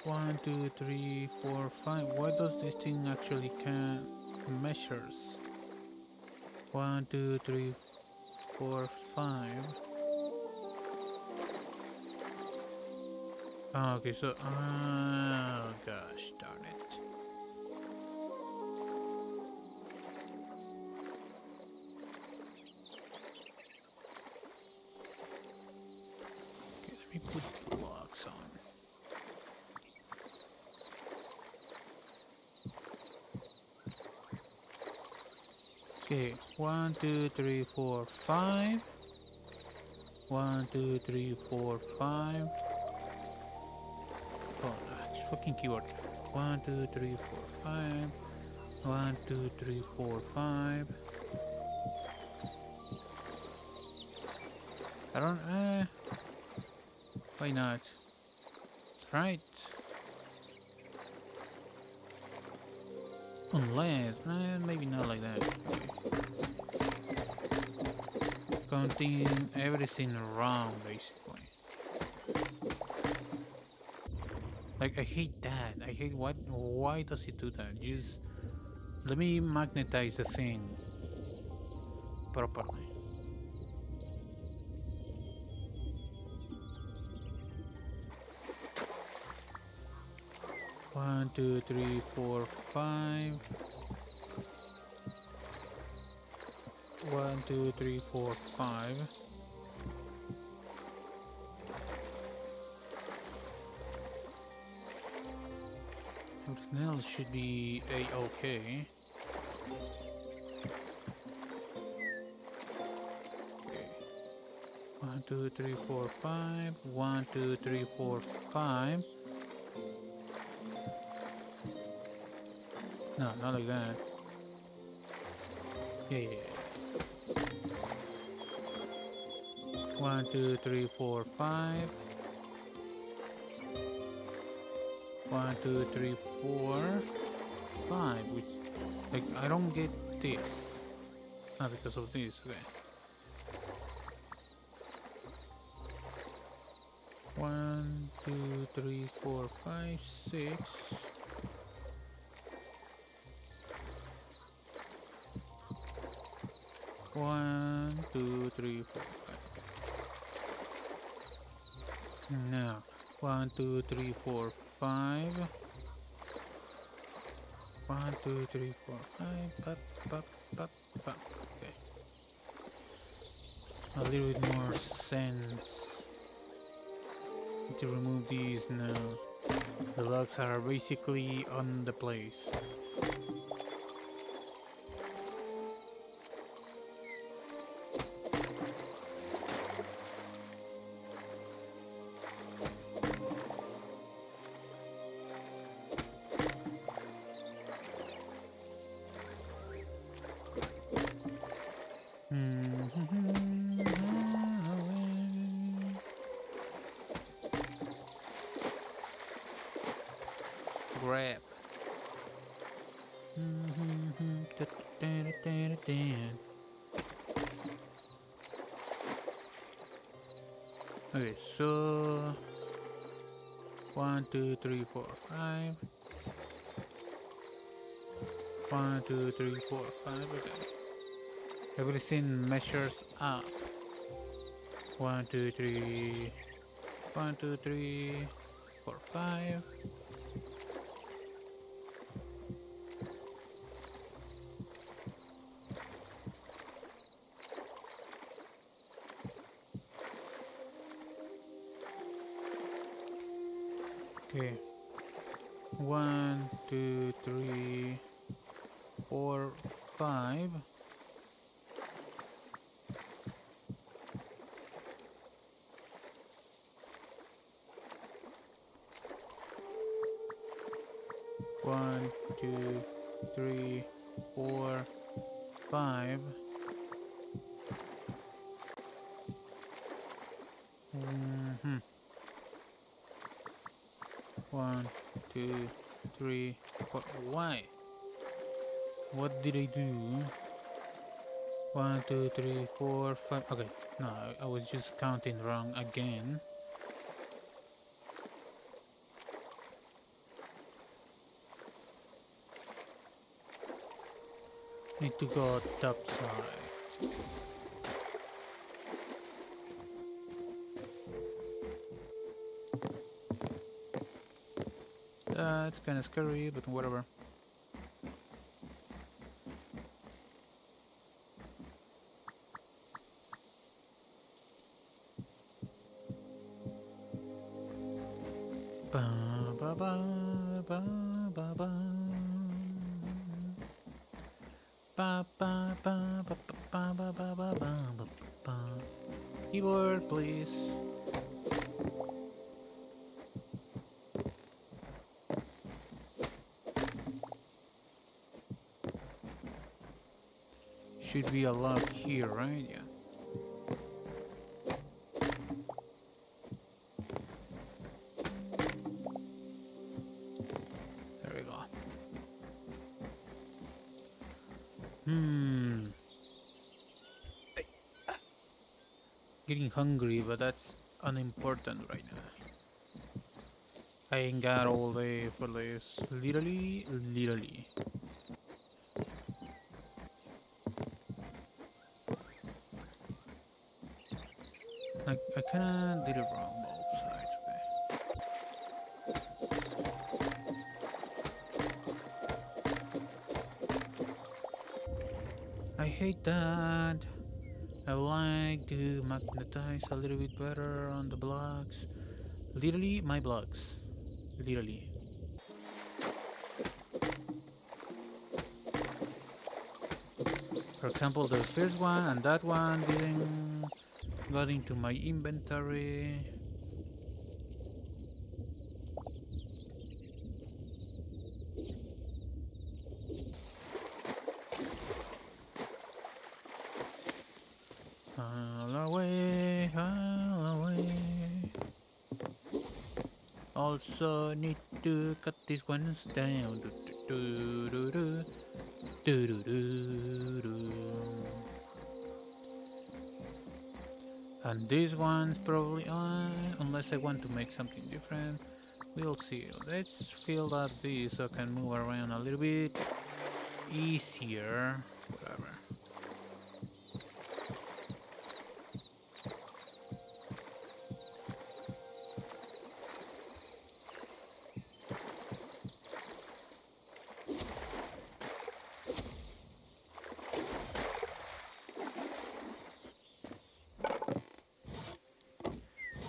1, 2, 3, 4, 5. Why does this thing actually can measures? 1, 2, 3, 4, 5. Oh, okay, so oh gosh, darn it. Okay, let me put the locks on. Okay, 1, 2, 3, 4, 5. 1, 2, 3, 4, 5. Oh, that's fucking keyboard. 1, 2, 3, 4, 5. 1, 2, 3, 4, 5. I don't. Why not? Right. Unless, maybe not like that. Okay. Counting everything wrong, basically. Like, I hate that. I hate what. Why does it do that? Just let me magnetize the thing properly. One, two, three, four, 5. 1, 2, 3, 4, 5. Everything else should be a-okay. Okay. 1, 2, 3, 4, 5. 1, 2, 3, 4, 5. No, not like that. Yeah. 1, 2, 3, 4, 5. 1, 2, 3, 4, 5. Which, like, I don't get this. Ah, because of this. Okay. 1, 2, 3, 4, 5, 6. 1, 2, 3, 4, 5. Now, 1, 2, 3, 4, 5. 1, 2, 3, 4, 5. Pop. Okay. A little bit more sense. Need to remove these now. The logs are basically on the place. Grab. Okay, so 1, 2, 3, 4, 5. 1, 2, 3, 4, 5. Okay. Everything measures up. 1, 2, 3. 1, 2, 3, 4, 5. Okay. 1, 2, 3, 4, 5. 1, 2, 3, 4, 5. 1, 2, 3, 4. Why? What did I do? 1, 2, 3, 4, 5. Okay, no, I was just counting wrong again. Need to go top side. That's kind of scary, but whatever. Ba ba ba ba ba ba. Ba ba ba ba ba ba ba ba ba ba ba. Keyboard, please. Should be a lock here, right? Yeah. There we go. Getting hungry, but that's unimportant right now. I ain't got all day for this. Literally. I kinda did it wrong both sides, okay. I hate that. I would like to magnetize a little bit better on the blocks. Literally, my blocks. Literally. For example, the first one and that one didn't got into my inventory. All away, all away. Also need to cut these ones down. Do, do, do, do, do, do, do. And these ones probably, unless I want to make something different, we'll see. Let's fill up these so I can move around a little bit easier. Whatever.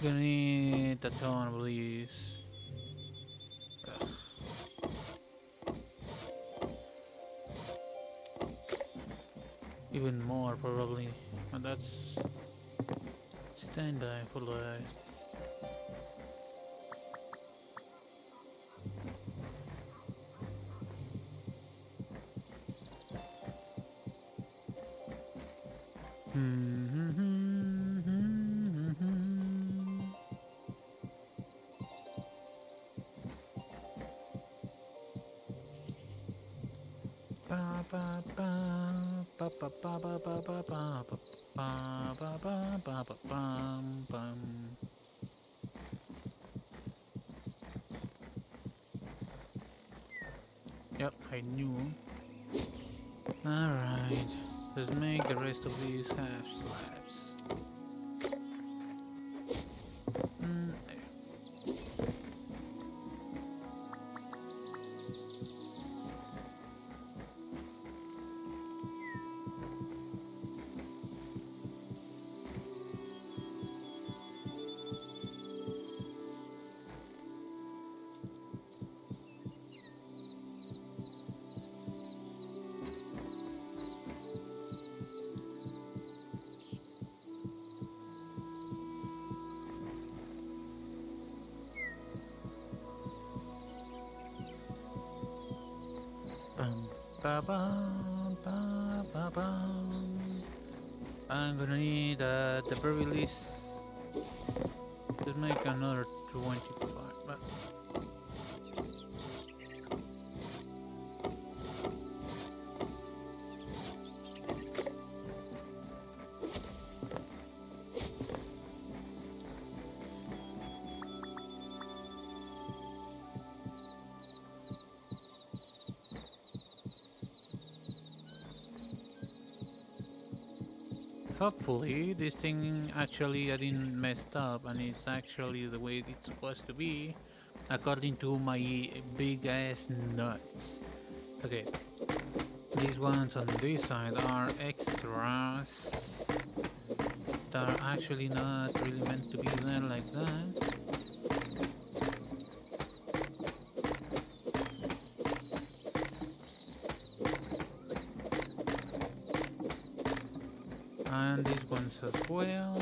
Gonna need a ton of these. Ugh. Even more probably. And that's standby for the Yep, I knew. Alright. Let's make the rest of these half slabs. There. Bum, ba, bum, ba, ba, bum. I'm gonna need at the very least to make another 25, but hopefully this thing actually I didn't messed up and it's actually the way it's supposed to be according to my big ass nuts. Okay, these ones on this side are extras that are actually not really meant to be there like that. And these ones as well.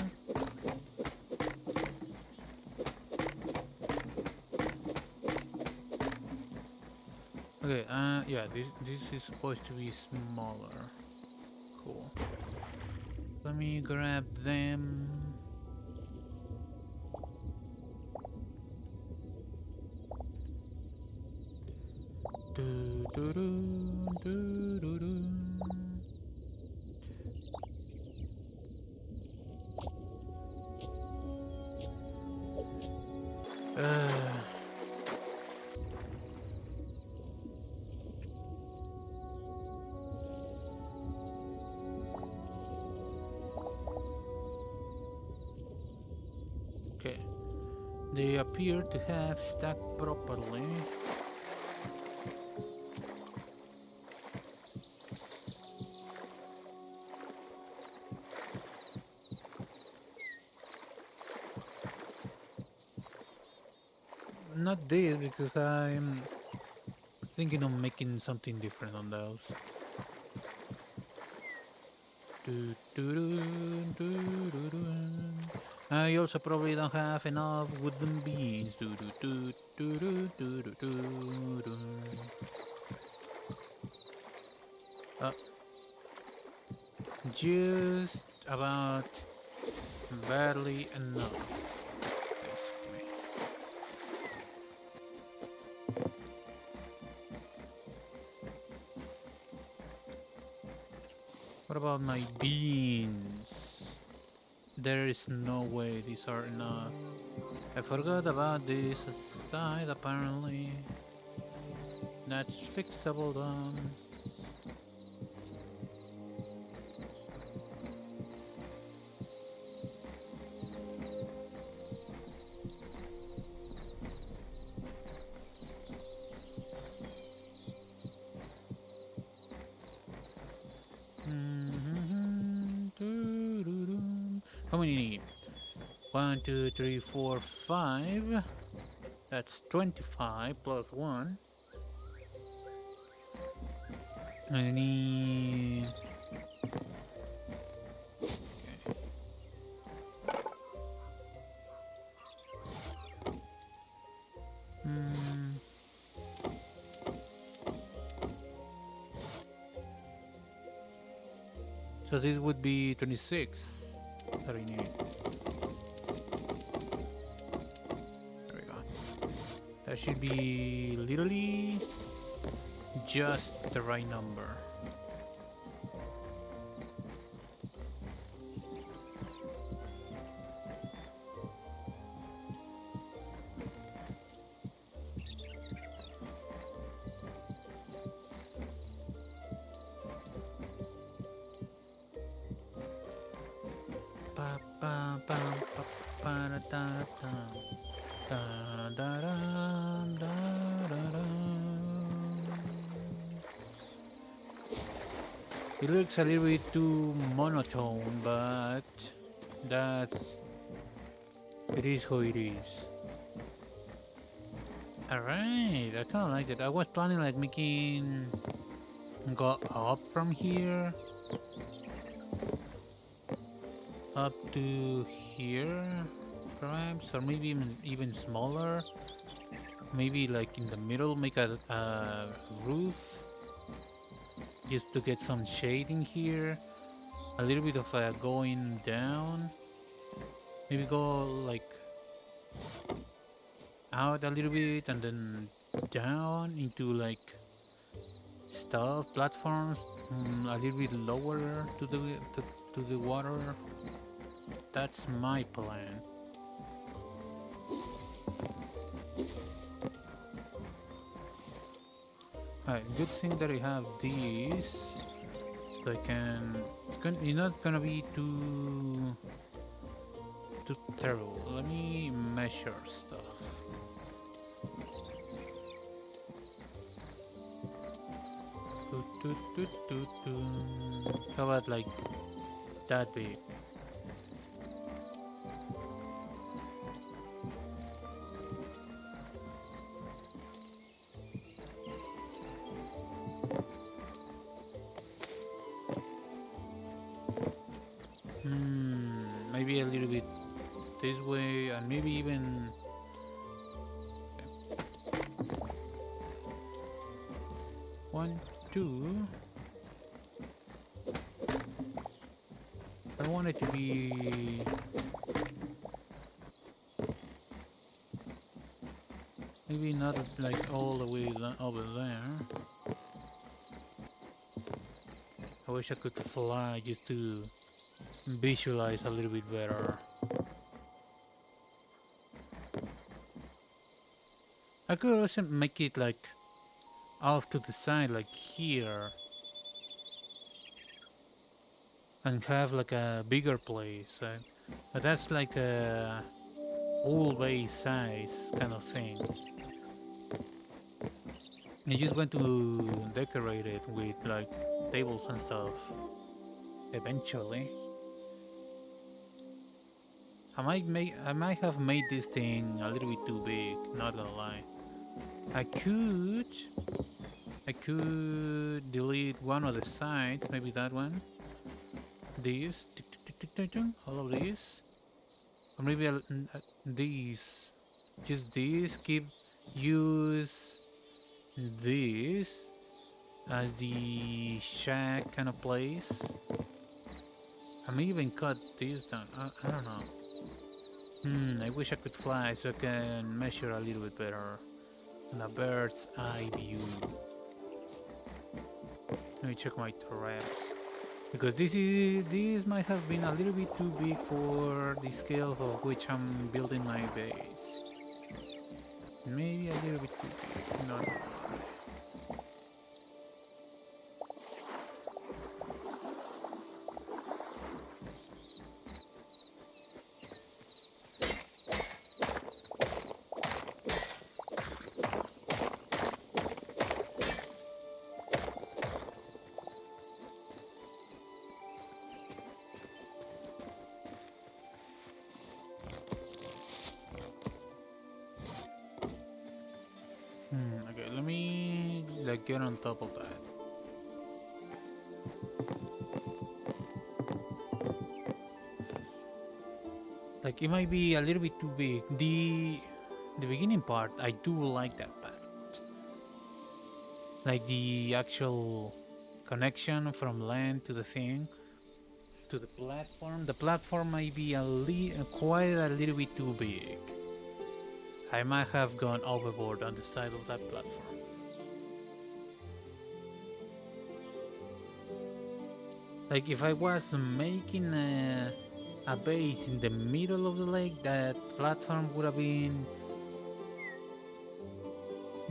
Okay, yeah, this is supposed to be smaller. Cool. Let me grab them. Do do do do do do. Okay, they appear to have stacked properly. Not this, because I'm thinking of making something different on those. I also probably don't have enough wooden beams. Just about barely enough, basically. What about my beans? There is no way these are enough. I forgot about this side apparently. That's fixable though. How many need? 1, 2, 3, 4, 5. That's 25 plus 1. I need... Okay. So this would be 26 that I need. There we go. That should be literally just the right number. It looks a little bit too monotone, but that's it is who it is. Alright, I kinda like it. I was planning like making go up from here up to here perhaps, or maybe even smaller. Maybe like in the middle make a roof just to get some shading here. A little bit of going down. Maybe go like out a little bit and then down into like stuff platforms, a little bit lower to the water. That's my plan. Alright, good thing that I have these, so I can. It's not gonna be too terrible. Let me measure stuff. How about like that big? Maybe a little bit this way, and maybe even. One, two. I want it to be maybe not like all the way over there. I wish I could fly just to visualize a little bit better. I could also make it like off to the side, like here, and have like a bigger place. But that's like a full base size kind of thing. I just want to decorate it with like tables and stuff eventually. I might have made this thing a little bit too big, not gonna lie. I could delete one of the sides, maybe that one. This, all of these. Or maybe these. Just these, use this as the shack kind of place. I may even cut this down. I don't know. I wish I could fly so I can measure a little bit better in a bird's eye view. Let me check my traps, because this might have been a little bit too big for the scale of which I'm building my base. Maybe a little bit too big. No. Okay, let me like get on top of that. Like it might be a little bit too big. The beginning part, I do like that part. Like the actual connection from land to the thing, to the platform. The platform might be quite a little bit too big. I might have gone overboard on the side of that platform. Like if I was making a base in the middle of the lake, that platform would have been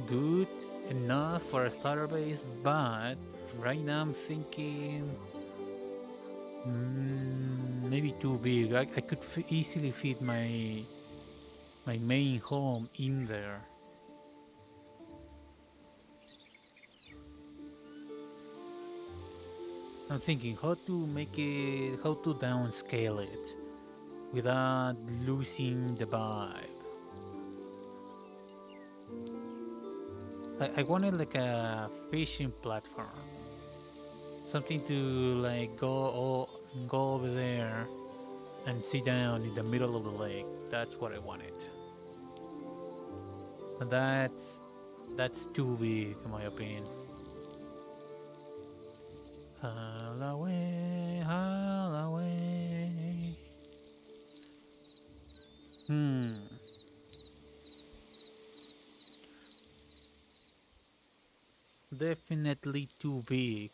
good enough for a starter base, but right now I'm thinking maybe too big. I could easily fit my main home in there. I'm thinking how to make it, how to downscale it without losing the vibe. I wanted like a fishing platform, something to like go over there and sit down in the middle of the lake. That's what I wanted. But that's too big in my opinion. Holloway, Holloway. Hmm. Definitely too big.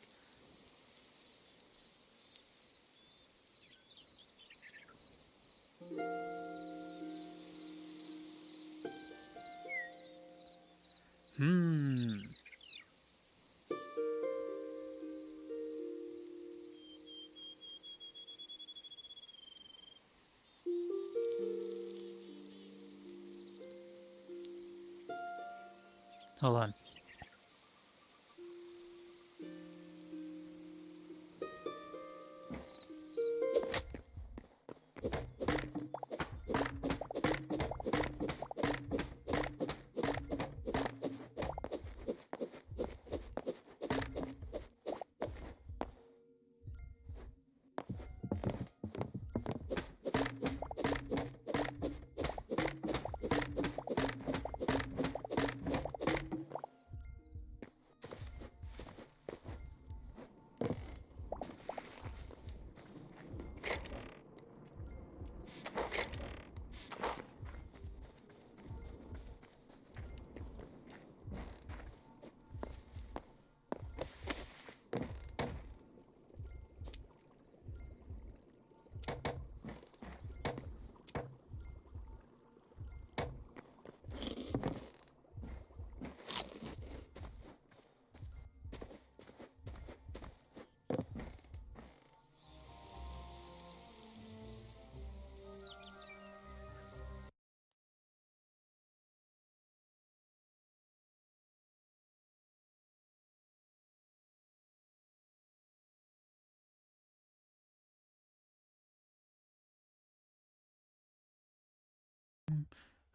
Hmm. Hold on.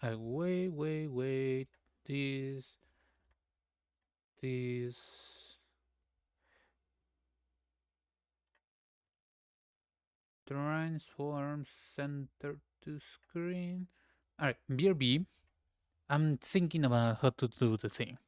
Wait. This transform center to screen. All right, BRB. I'm thinking about how to do the thing.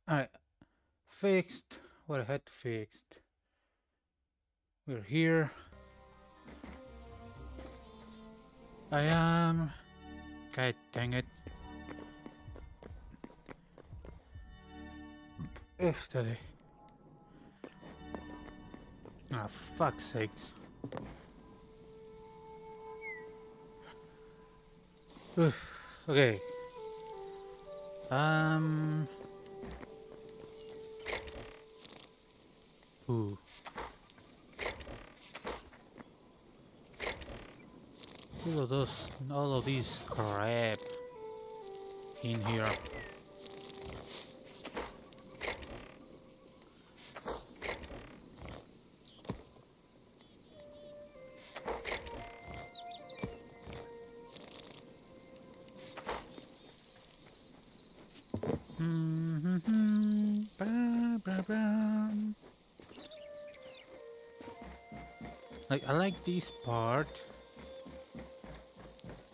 Alright, fixed what I had to fix. We're here. I am. God dang it. Ugh, daddy. Ah, fuck's sakes. Ugh, okay. Ooh. All of these crap in here. I like this part.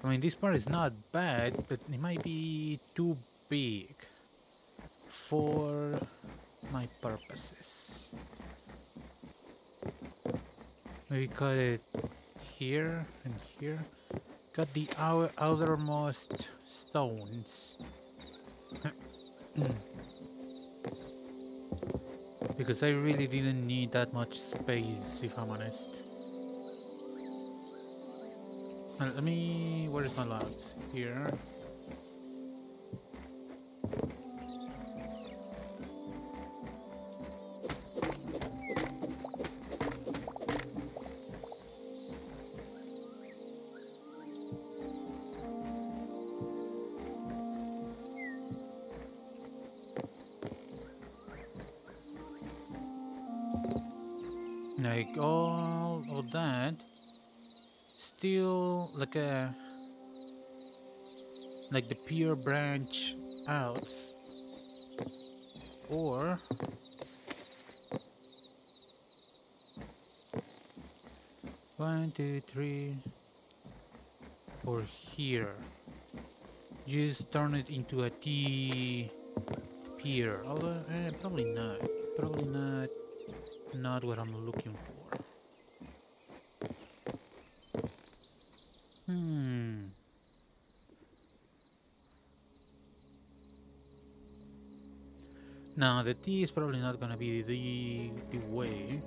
I mean, this part is not bad, but it might be too big for my purposes. Maybe cut it here and here. Cut the outermost stones. Because I really didn't need that much space, if I'm honest. Let me... Where's my logs? Here. Like all of that, still like the pier branch out, or one, two, three, or here. Just turn it into a T pier. Although probably not. Probably not. Not what I'm looking for. Now the T is probably not gonna be the way.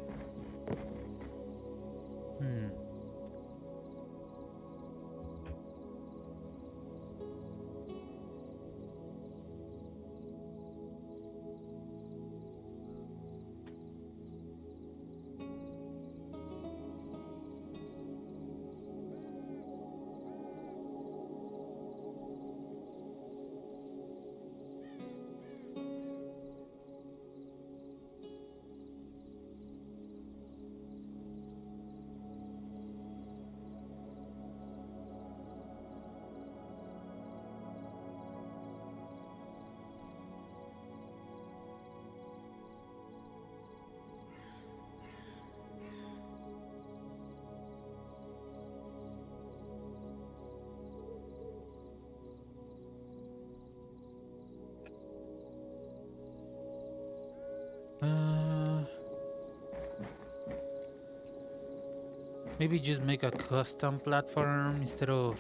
Maybe just make a custom platform instead of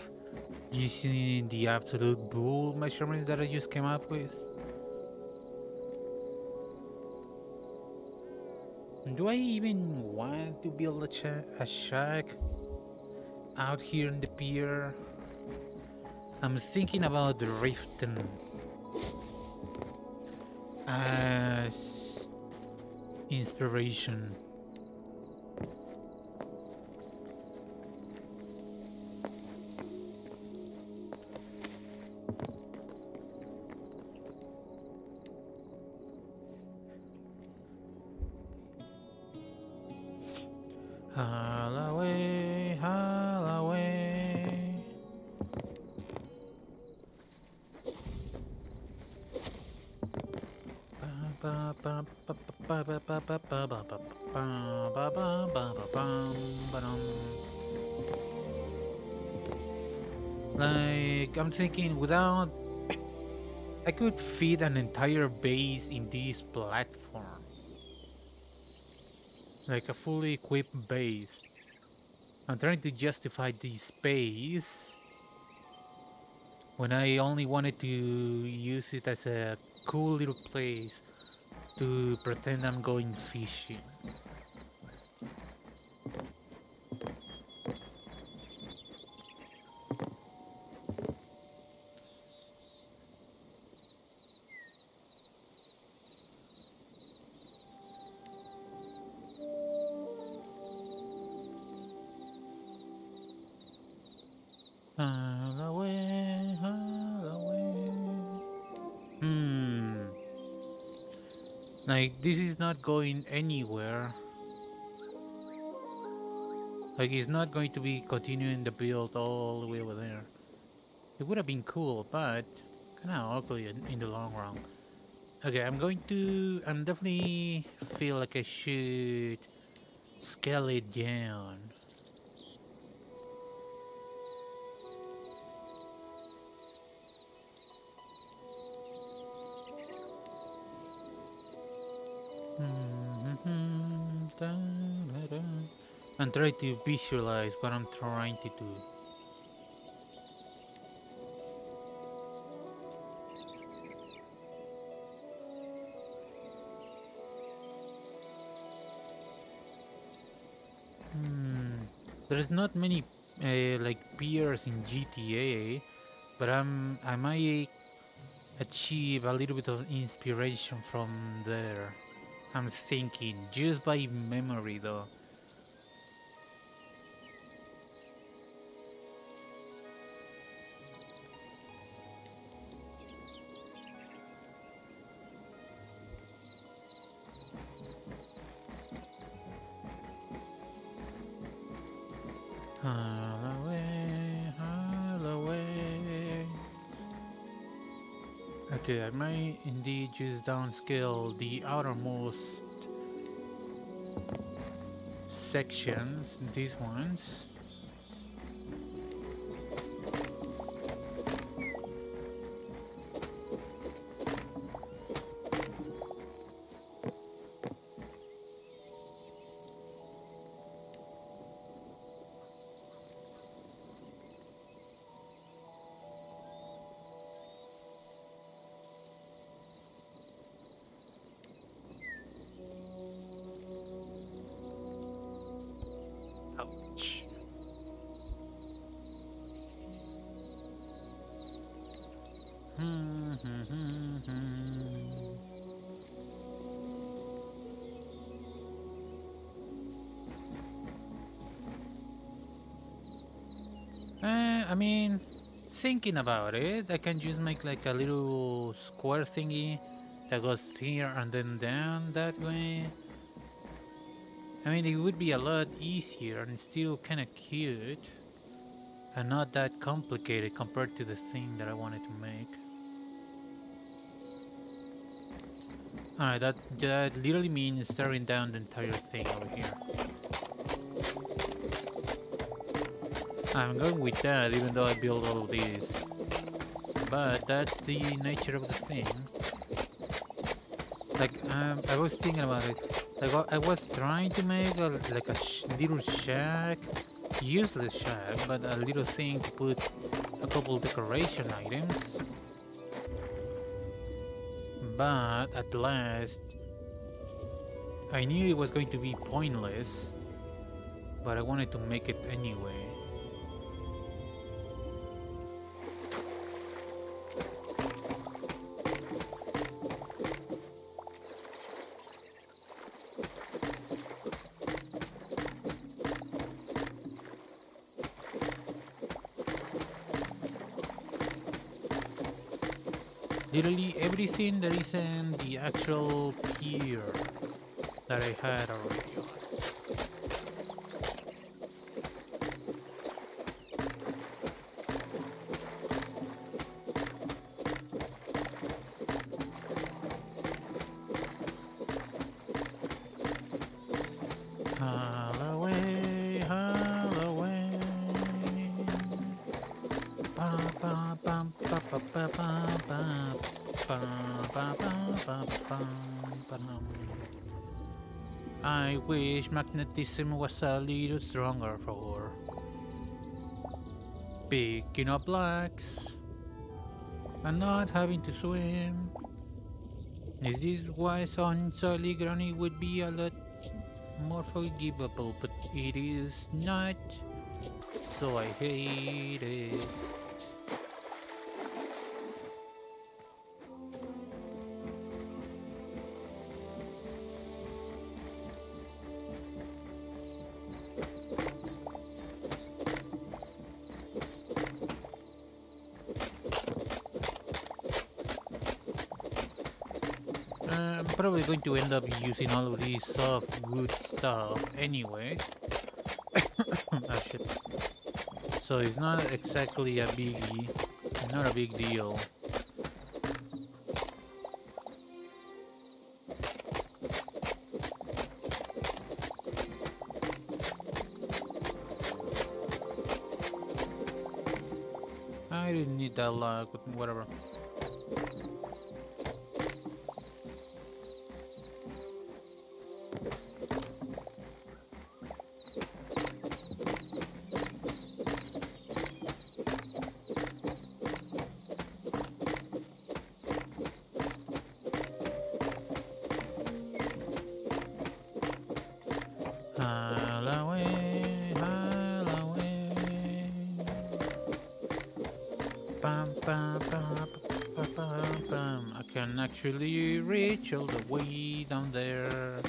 using the absolute bull measurements that I just came up with. Do I even want to build a shack out here in the pier? I'm thinking about the Riften as inspiration. Holloway, Holloway. Like, I'm thinking without I could fit an entire base in this platform. Like a fully equipped base. I'm trying to justify this space when I only wanted to use it as a cool little place to pretend I'm going fishing. All away, all away. Like, this is not going anywhere. Like, it's not going to be continuing the build all the way over there. It would have been cool, but kind of ugly in the long run. Okay, I'm definitely feel like I should scale it down. And try to visualize what I'm trying to do. There's not many like piers in GTA, but I might achieve a little bit of inspiration from there. I'm thinking just by memory though. Holloway. Okay, I might indeed just downscale the outermost sections, these ones. Ouch. I mean, thinking about it, I can just make like a little square thingy that goes here and then down that way. I mean, it would be a lot easier and still kind of cute and not that complicated compared to the thing that I wanted to make. Alright, that literally means tearing down the entire thing over here. I'm going with that even though I build all of these. But that's the nature of the thing. Like, I was thinking about it. Like, I was trying to make like a little shack, useless shack, but a little thing to put a couple decoration items. But at last, I knew it was going to be pointless, but I wanted to make it anyway. Literally everything that isn't the actual pier that I had already on. Holloway, Holloway. Ba, ba, ba, ba, ba, ba, ba, ba. Ba, ba, ba, ba, ba, ba-dum. I wish magnetism was a little stronger for picking up blocks and not having to swim. Is this why on solid ground it would be a lot more forgivable, but it is not, so I hate it. I'm probably going to end up using all of these soft wood stuff anyways. Oh shit. So it's not exactly a biggie, not a big deal. I didn't need that luck, but whatever. Halloween, Halloween. Bam, bam, bam, bam, bam, bam. I can actually reach all the way down there.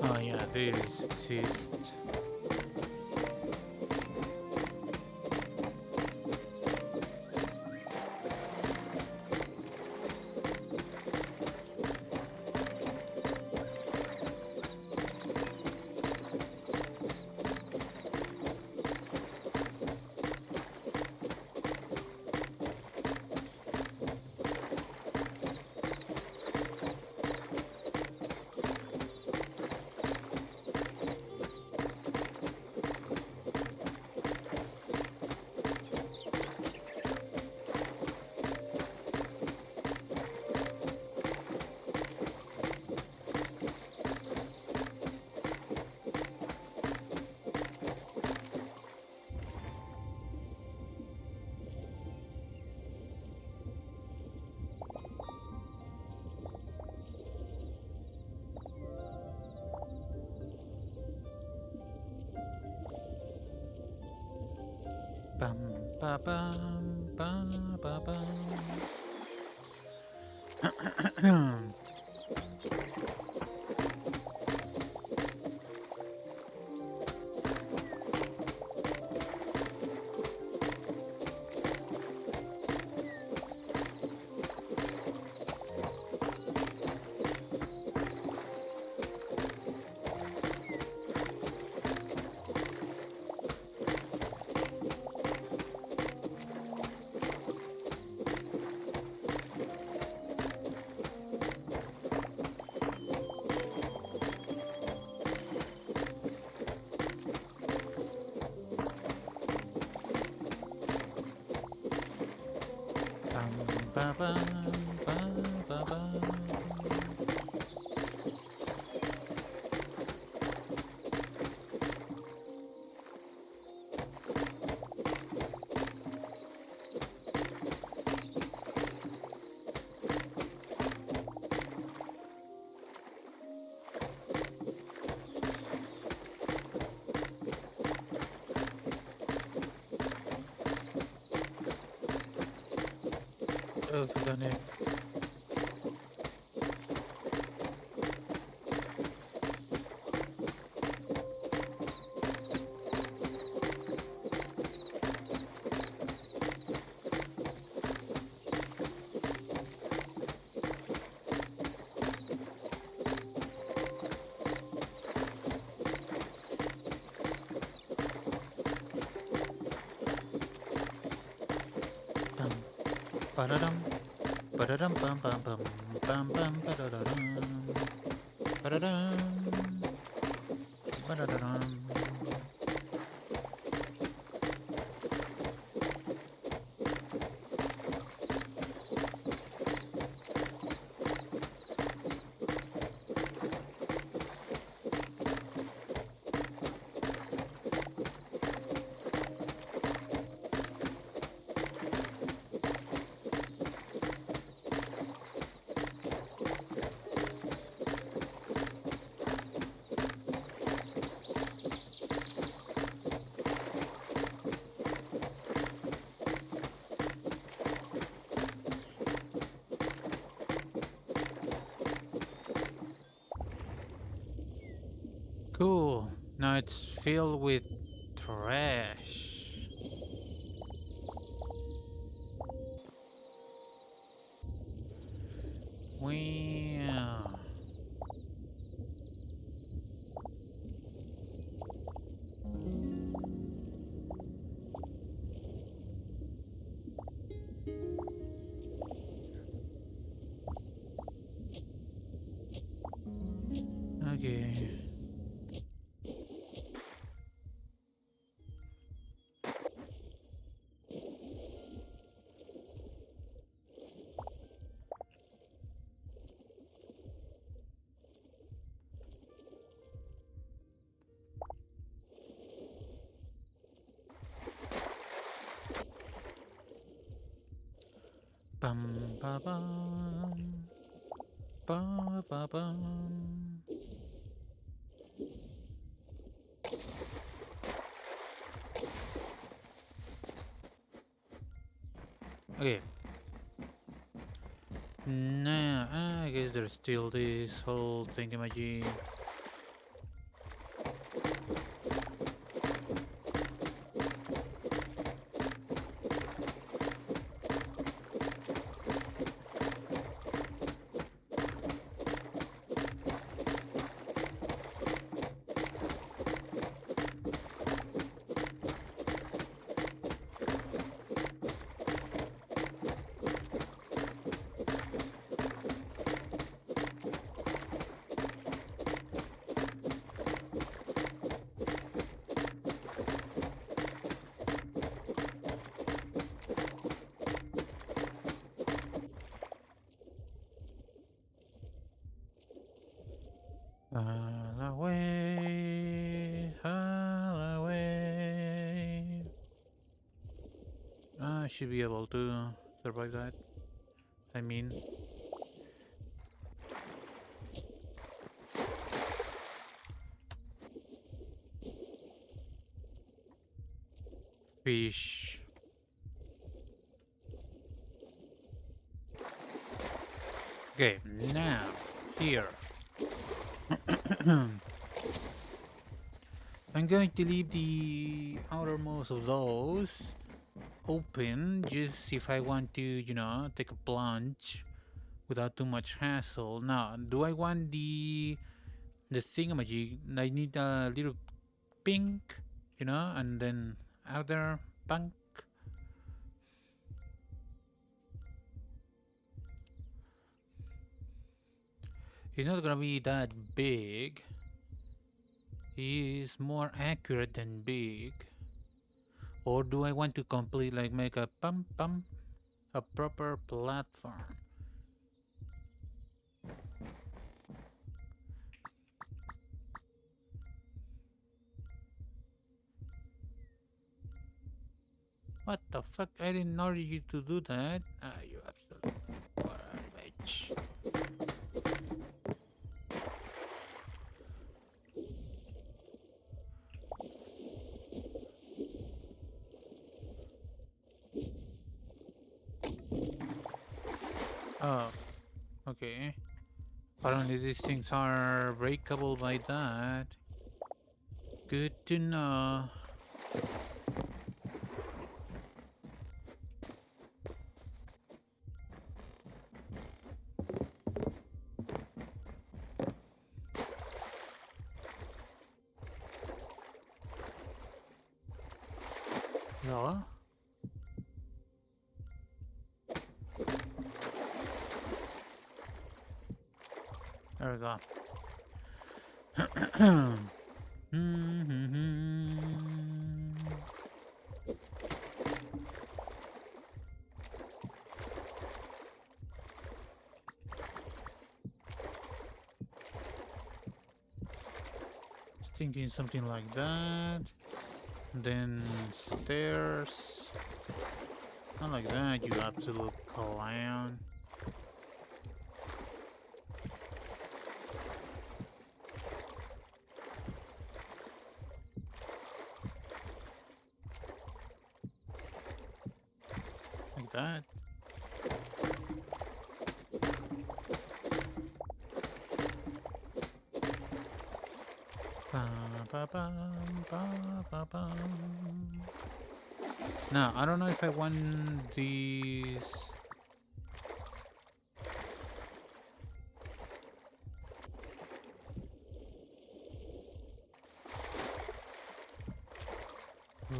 Oh yeah, this exists. Bam, ba, bam, ba, ba, bam. Bam, ba, bam, ba, ba, bam. Oh, goodness. Ba-da-dum. Ba-da-dum bum bum bum bum bum ba-da-da-dum. Ba-da-dum. Ba-da-da-dum. Cool. Now it's filled with trash. Wow. Okay. Bum ba bum. Ba ba bum. Okay. Nah, I guess there's still this whole thingamajig. Haul away, haul away. I should be able to survive that. I mean, fish. Okay, now, here. I'm going to leave the outermost of those open just if I want to, take a plunge without too much hassle. Now, do I want the thingamajig? I need a little pink, and then outer punk. He's not gonna be that big. He is more accurate than big. Or do I want to complete like make a pump a proper platform? What the fuck? I didn't order you to do that. Ah, you absolute garbage. Oh, okay. Apparently these things are breakable by that. Good to know. Yeah. There we go. Thinking something like that. Then stairs. Not like that, you absolute clown. Like that. Now, I don't know if I want these.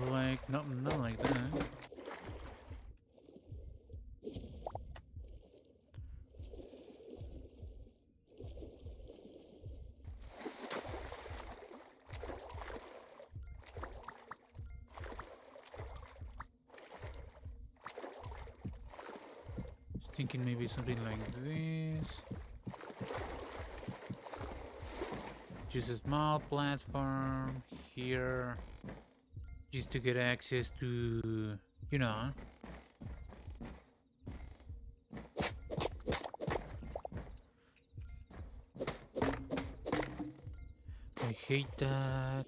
Like, not like that. Thinking maybe something like this. Just a small platform here. Just to get access to, you know. I hate that.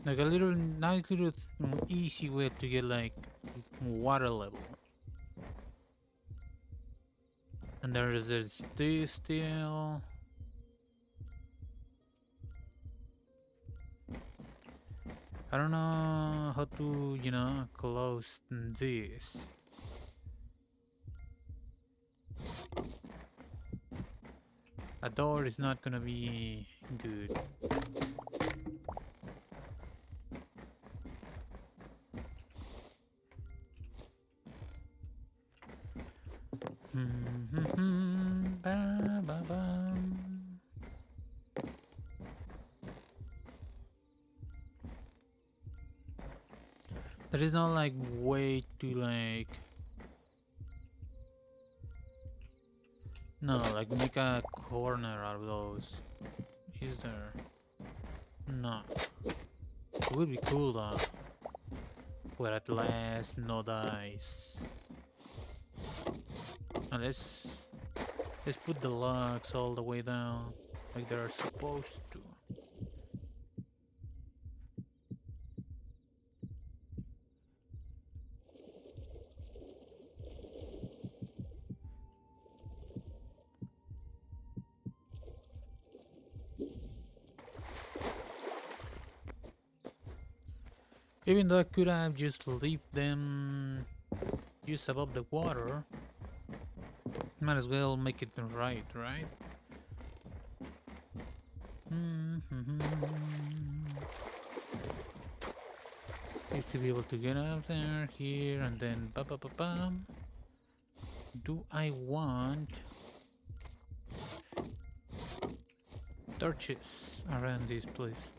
Like a little nice little easy way to get like water level. And there's this still. I don't know how to, you know, close this. A door is not gonna be good. There is no like way to like like make a corner out of those. Is there? No. It would be cool though. But at last no dice. Now let's put the logs all the way down like they're supposed to. Even though I could have just leave them just above the water, might as well make it right? Is to be able to get up there, here, and then bam. Do I want torches around this place?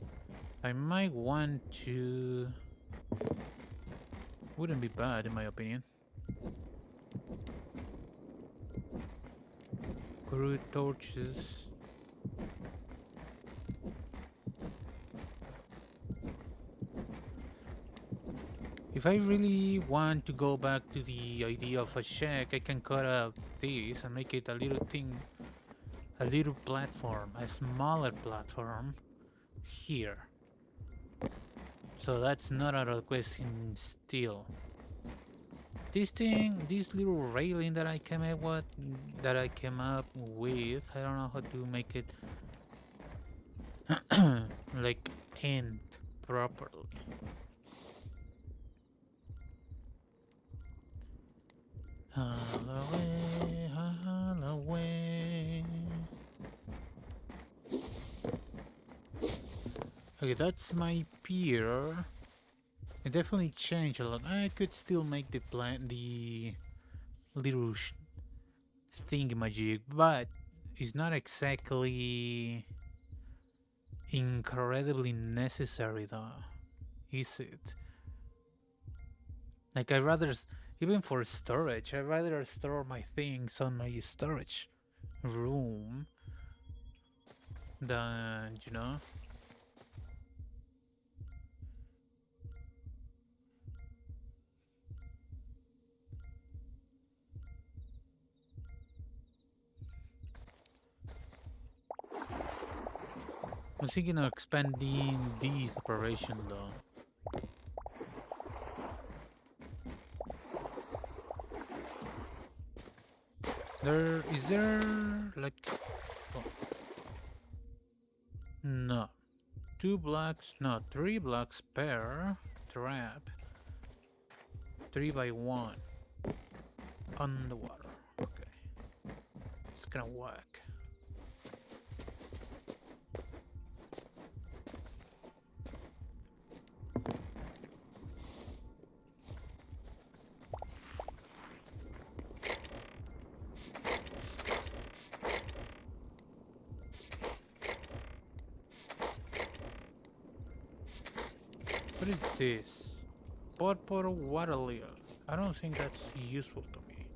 I might want to. Wouldn't be bad in my opinion. Crude torches. If I really want to go back to the idea of a shack, I can cut out this and make it a little thing, a little platform, a smaller platform here. So that's not out of the question still. This thing, this little railing that I came up with, I don't know how to make it like end properly. Holloway, Holloway. Okay, that's my pier. It definitely changed a lot. I could still make the plant, the little thingamajig, but it's not exactly incredibly necessary though, is it? Like I rather, even for storage, I rather store my things on my storage room than, you know. I'm thinking of expanding this operation though. Is there like, oh, no, 2 blocks, no, 3 blocks per trap, 3 by 1 on the water. Okay, it's gonna work. What is this? Purple water lily. I don't think that's useful to me.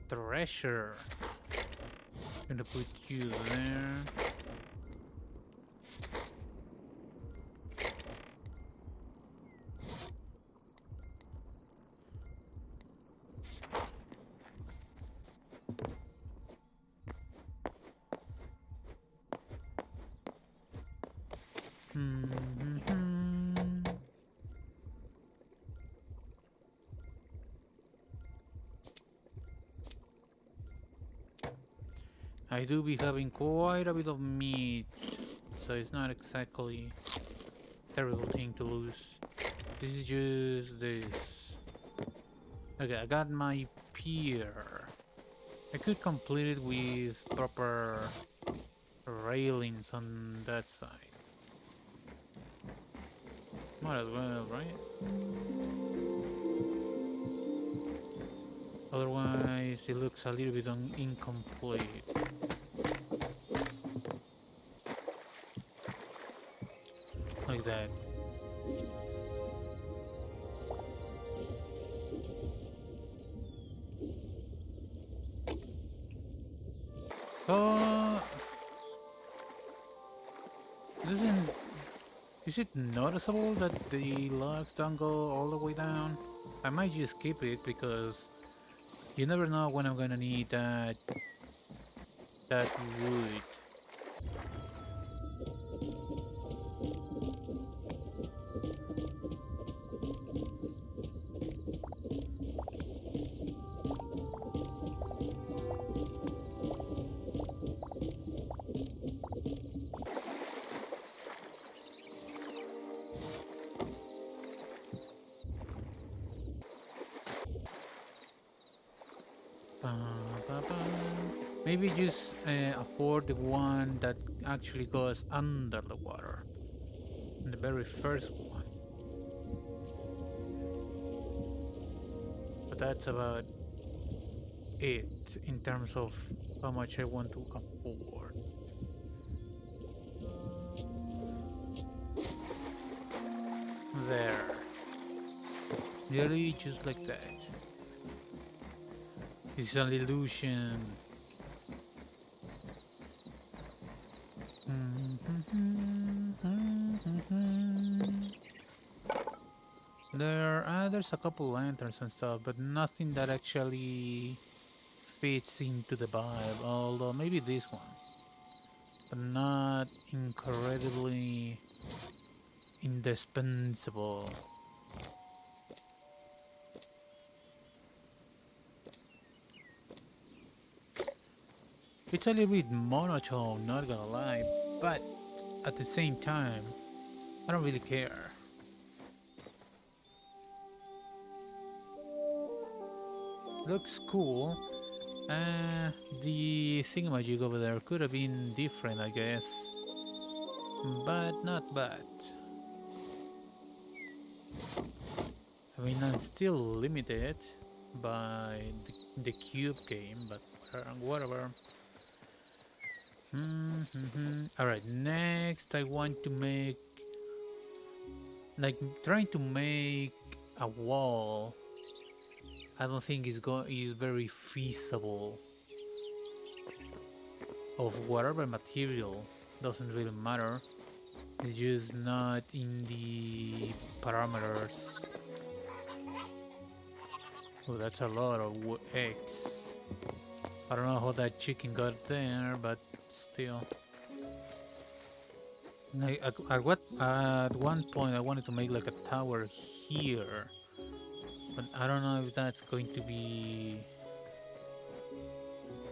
Treasure. Gonna put you there. Hmm. I do be having quite a bit of meat, so it's not exactly a terrible thing to lose. This is just this. Okay, I got my pier. I could complete it with proper railings on that side. Might as well, right? Otherwise, it looks a little bit incomplete. Like that. Oh, doesn't... Is it noticeable that the logs don't go all the way down? I might just skip it because you never know when I'm gonna need that wood. Ba, ba, ba. Maybe just afford the one that actually goes under the water. The very first one. But that's about it in terms of how much I want to afford. There. Nearly just like that. It's an illusion. There's a couple lanterns and stuff, but nothing that actually fits into the vibe. Although maybe this one, but not incredibly indispensable. It's a little bit monotone, not gonna lie, but at the same time, I don't really care. Looks cool. The thingamajig over there could have been different, I guess. but not bad. I mean, I'm still limited by the cube game, but whatever. Alright, next I want to make, like, trying to make a wall. I don't think is very feasible. Of whatever material, doesn't really matter. It's just not in the parameters. Oh, that's a lot of eggs. I don't know how that chicken got there, but still. Like, at one point I wanted to make like a tower here, but I don't know if that's going to be,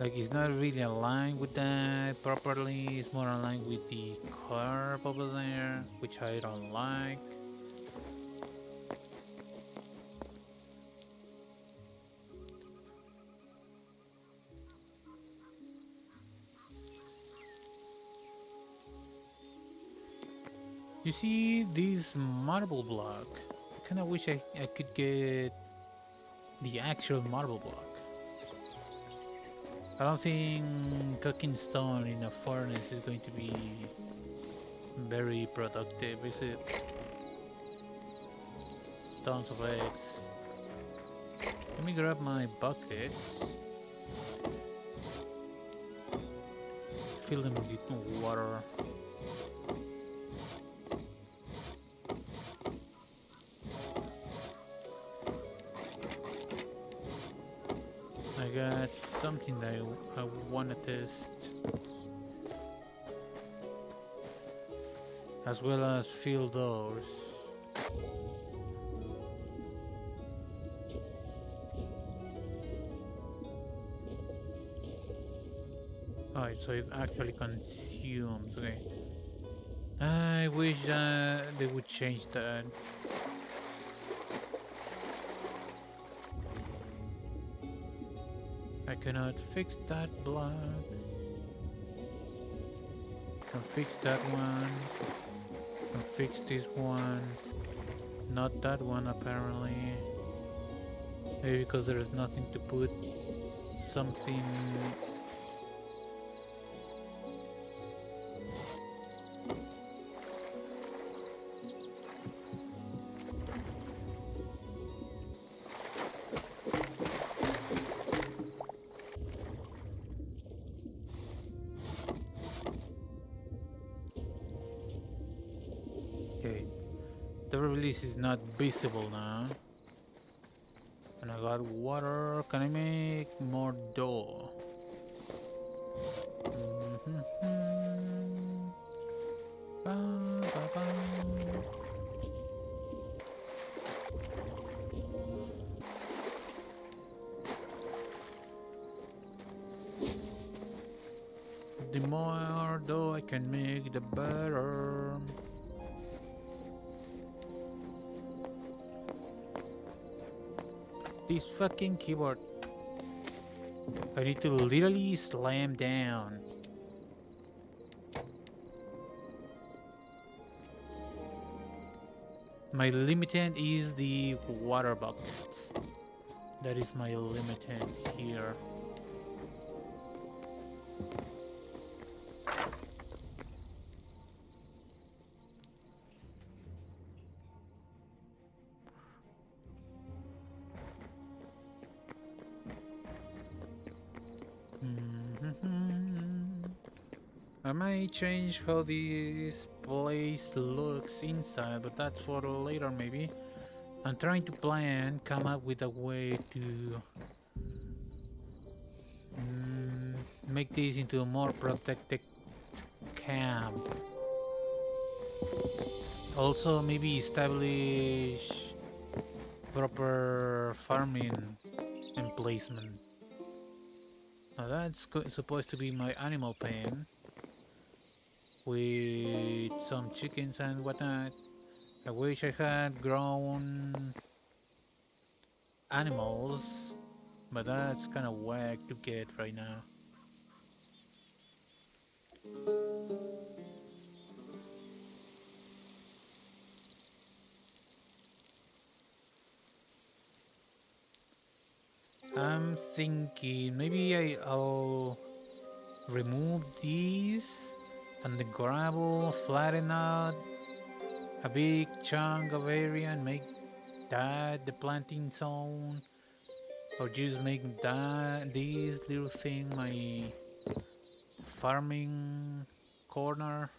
like, it's not really aligned with that properly. It's more aligned with the curve over there, which I don't like. You see this marble block? I kinda wish I could get the actual marble block. I don't think cooking stone in a furnace is going to be very productive, is it? Tons of eggs. Let me grab my buckets. Fill them with water. I got something that I want to test, as well as fill those. Alright, so it actually consumes, okay. I wish they would change that. I cannot fix that block. Can fix that one. Can fix this one. Not that one apparently. Maybe because there is nothing to put something. Okay, the release is not visible now. And I got water. Can I make more dough? Ba, ba, ba. The more dough I can make, the better. This fucking keyboard. I need to literally slam down. My limitant is the water buckets. That is my limitant here. I might change how this place looks inside, but that's for later maybe. I'm trying to come up with a way to make this into a more protected camp. Also maybe establish proper farming emplacement. Now that's supposed to be my animal pen, with some chickens and whatnot. I wish I had grown animals, but that's kind of whack to get right now. I'm thinking maybe I'll remove these and the gravel, flatten out a big chunk of area and make that the planting zone, or just make that this little thing my farming corner.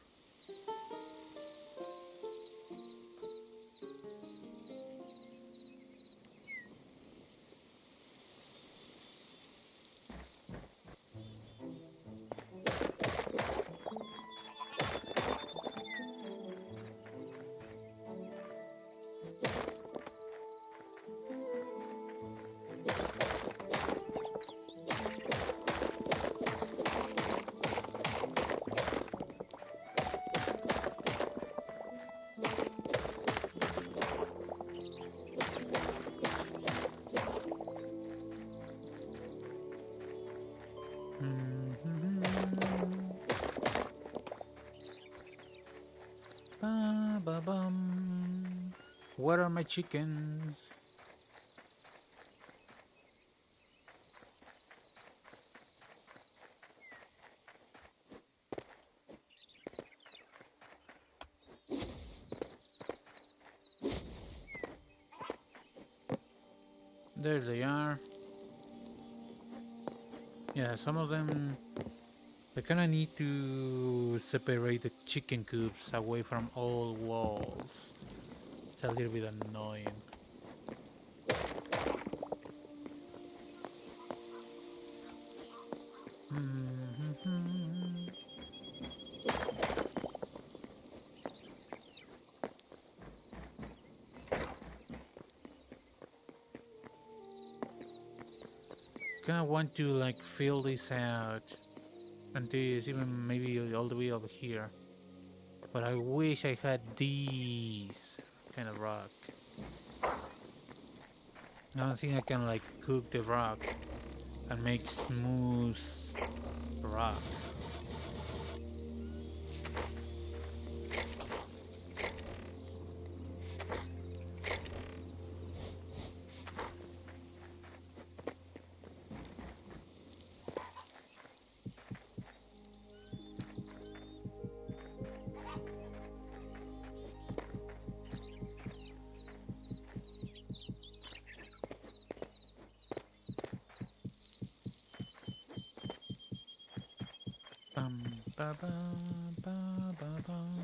Ba, ba, bum. Where are my chickens? There they are. Yeah, some of them, I kind of need to separate the chicken coops away from all walls. It's a little bit annoying. Kind of want to like fill this out and this even maybe all the way over here. But I wish I had these kind of rock. I don't think I can like cook the rock and make smooth rock. Bum, ba, bum, ba, ba, bum.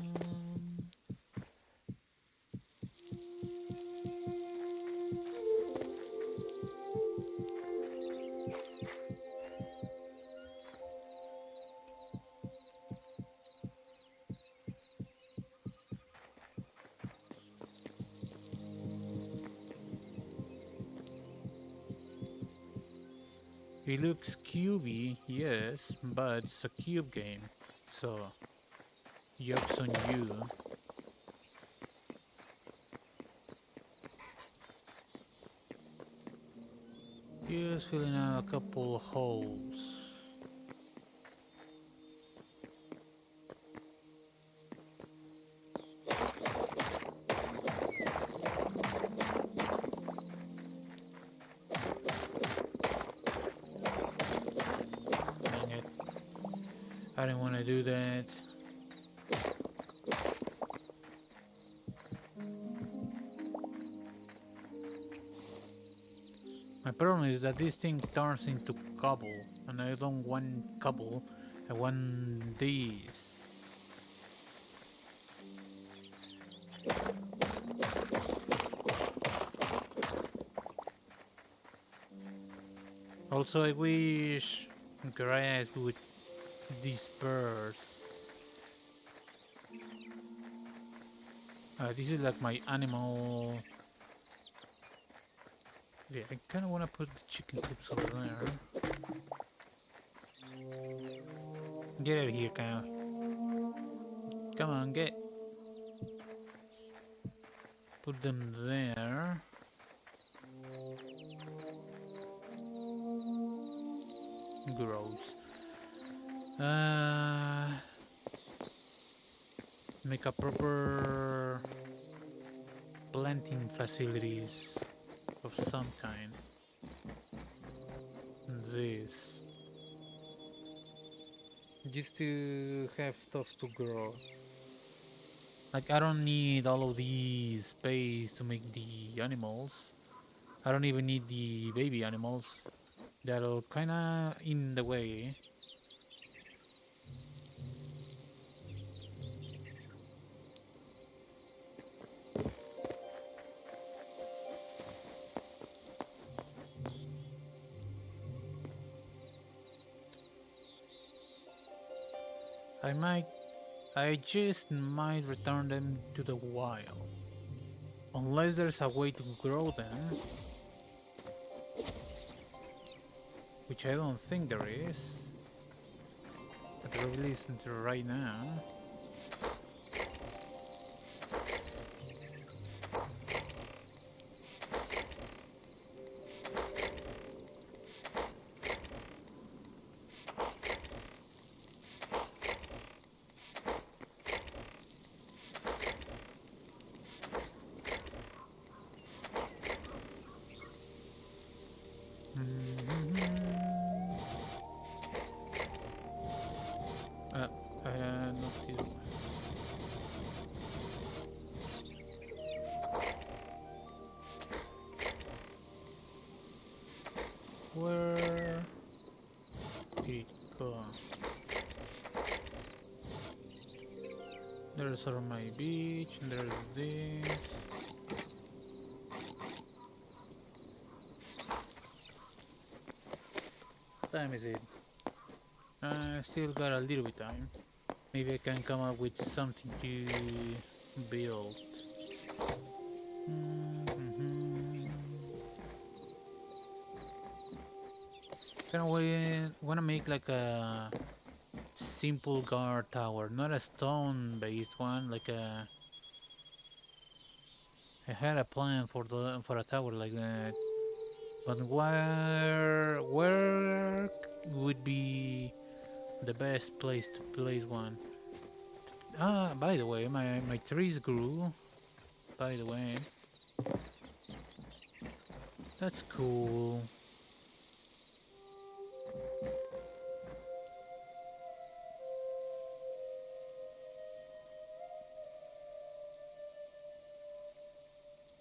It looks cubey, yes, but it's a cube game, so yucks on you. Just filling out a couple holes. Dang it. I didn't want to do that. My problem is that this thing turns into cobble, and I don't want cobble, I want these. Also, I wish grass would disperse. This is like my animal. Okay, I kind of want to put the chicken coops over there. Get out of here, cow. Come on, get. Put them there. Gross. Make a proper planting facilities of some kind. this. Just to have stuff to grow. Like, I don't need all of the space to make the animals. I don't even need the baby animals. That'll kinda in the way. I just might return them to the wild. Unless there's a way to grow them. Which I don't think there is. At the very least until right now. Not this one. Where did it go? There's my beach, and there's this. What time is it? Still got a little bit time. Maybe I can come up with something to build. Kinda wanna make like a simple guard tower, not a stone-based one. Like I had a plan for a tower like that, but where would be the best place to place one? Ah, by the way, my trees grew. By the way, that's cool.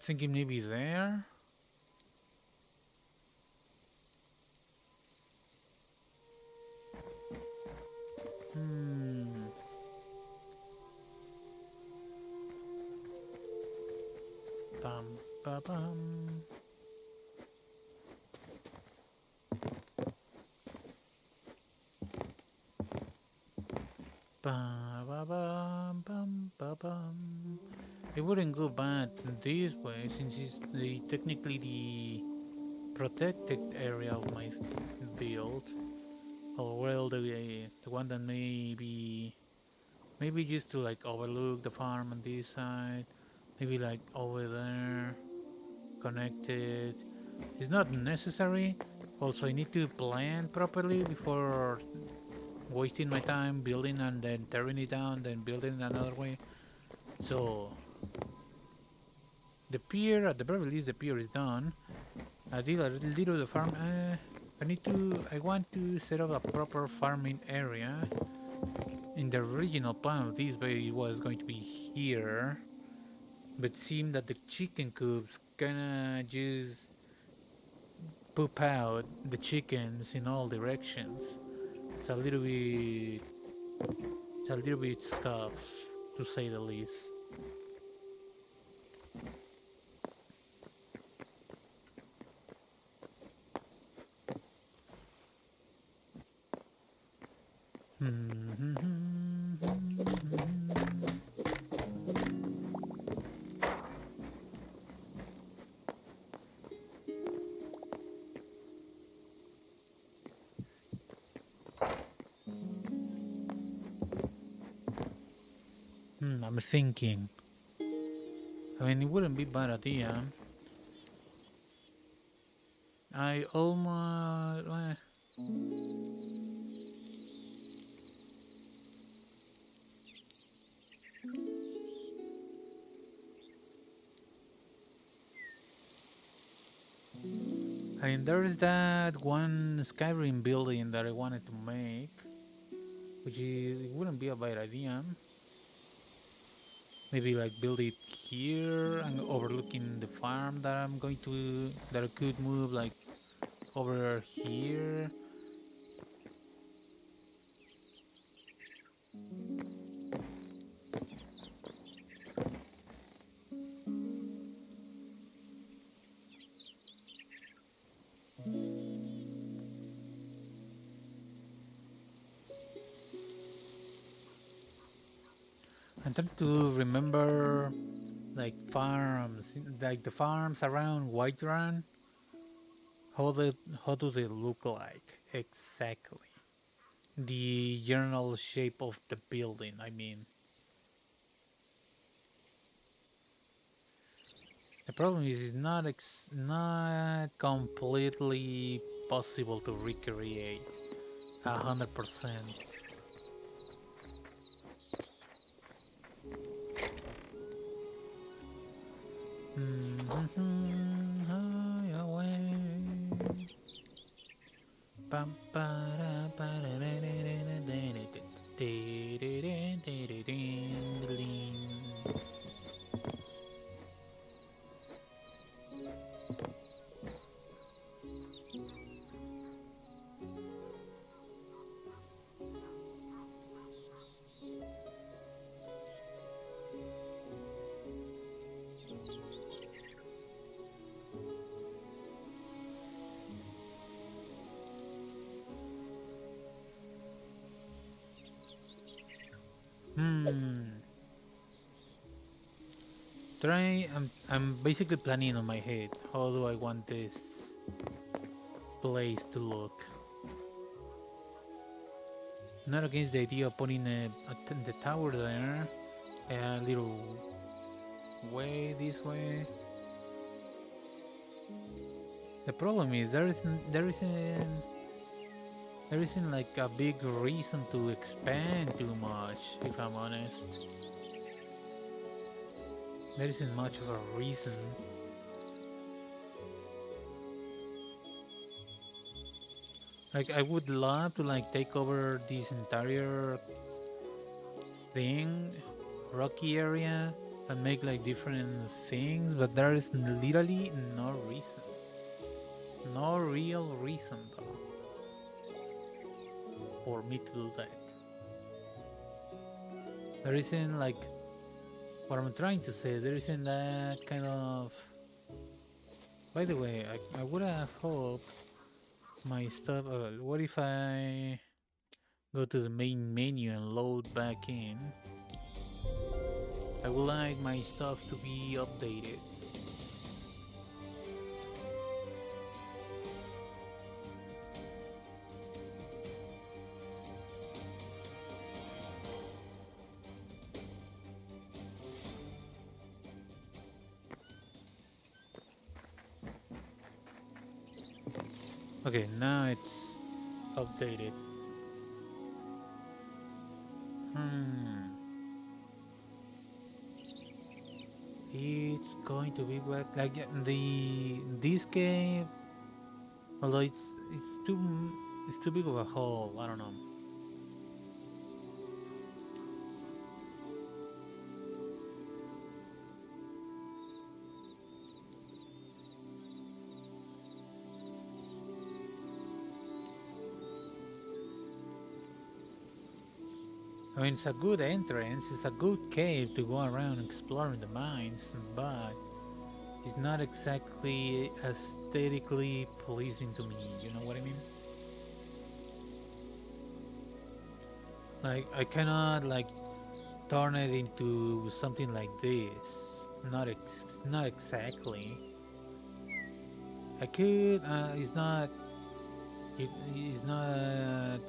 Thinking maybe there. Bum ba bum. Ba ba bum bum ba bum. It wouldn't go bad this way since it's technically the protected area of my build. Or well, the one that maybe just to like overlook the farm on this side. Maybe like over there, connected. It's not necessary. Also, I need to plan properly before wasting my time building and then tearing it down, then building another way. So, the pier, at the very least, the pier is done. I did a little of the farm. I want to set up a proper farming area. In the original plan of this bay, it was going to be here. But it seemed that the chicken coops kinda just poop out the chickens in all directions. It's a little bit scuff, to say the least. I'm thinking. I mean, it wouldn't be a bad idea. I almost... And there's that one Skyrim building that I wanted to make, which is, it wouldn't be a bad idea. Maybe like build it here and overlooking the farm that I'm going to, that I could move like over here. I'm trying to remember like farms, like the farms around Whiterun. How they, how do they look like exactly? The general shape of the building, I mean. The problem is it's not completely possible to recreate 100%. High away. Bum, ba, da, ba, da, da, da, da, da, da, da, da, da, da, da. Hmm. I'm basically planning on my head. How do I want this place to look? Not against the idea of putting the tower there. A little way this way. The problem is there isn't like a big reason to expand too much. If I'm honest, there isn't much of a reason. Like I would love to like take over this entire thing, rocky area, and make like different things, but there is literally no reason. No real reason though for me to do that. There isn't like what I'm trying to say, there isn't that kind of. By the way, I would have hoped my stuff. What if I go to the main menu and load back in? I would like my stuff to be updated. Okay, now it's updated. It's going to be like the this game, although it's too big of a hole. I don't know. I mean, it's a good entrance. It's a good cave to go around exploring the mines, but it's not exactly aesthetically pleasing to me. You know what I mean? Like I cannot like turn it into something like this. Not exactly. I could. It's not. It is not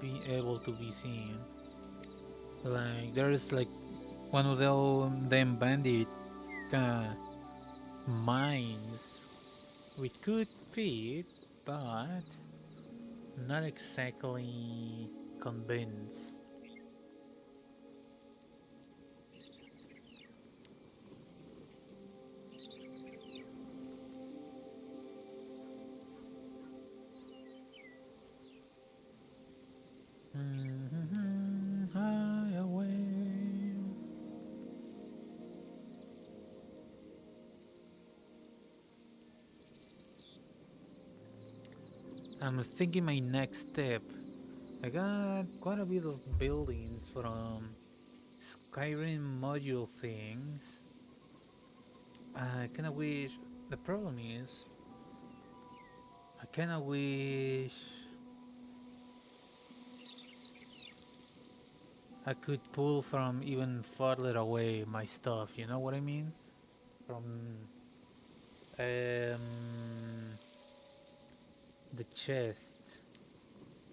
be able to be seen. Like there's like one of them bandits kind of mines. We could fit, but not exactly convinced. I'm thinking my next step. I got quite a bit of buildings from Skyrim module things. I kinda wish. The problem is, I kinda wish I could pull from even farther away my stuff, you know what I mean? From the chest,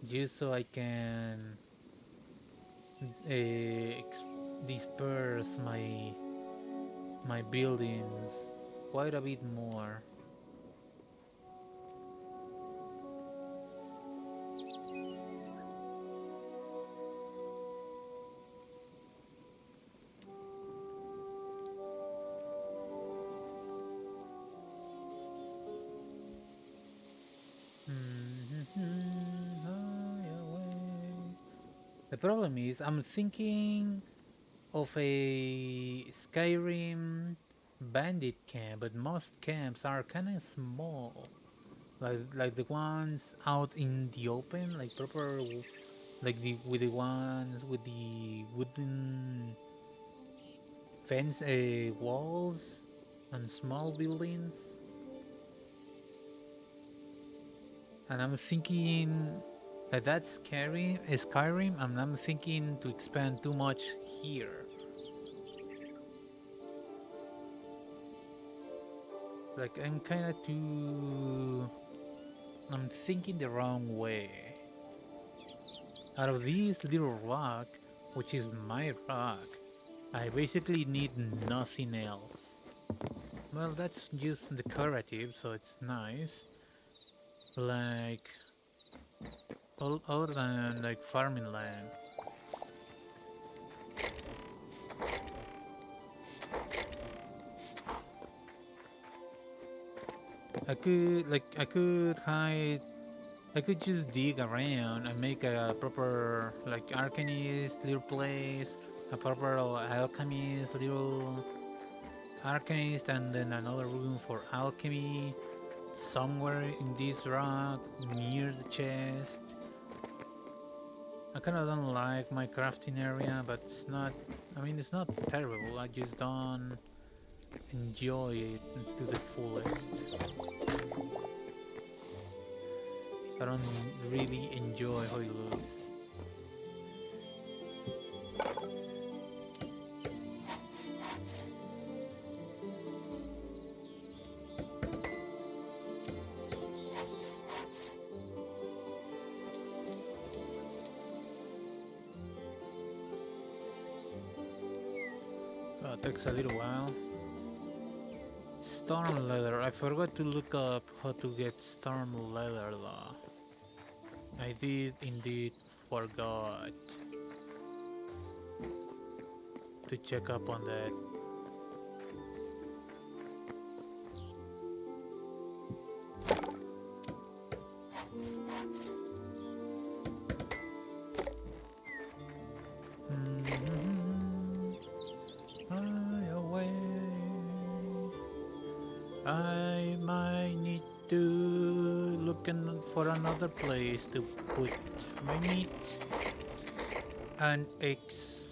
just so I can disperse my buildings quite a bit more. The problem is, I'm thinking of a Skyrim bandit camp, but most camps are kind of small, like the ones out in the open, like proper, like the with the ones with the wooden fence walls and small buildings. And I'm thinking that that's Skyrim, and I'm thinking to expand too much here. Like I'm thinking the wrong way. Out of this little rock, which is my rock, I basically need nothing else. Well, that's just decorative, so it's nice. Like, all other than like farming land. I could just dig around and make a proper like arcanist little place, a proper alchemist little arcanist, and then another room for alchemy somewhere in this rock near the chest. I kind of don't like my crafting area, but it's not. I mean, it's not terrible. I just don't enjoy it to the fullest. I don't really enjoy how it looks. It takes a little while. Storm leather. I forgot to look up how to get storm leather though. I did indeed forgot to check up on that. I might need to look for another place to put my meat and eggs.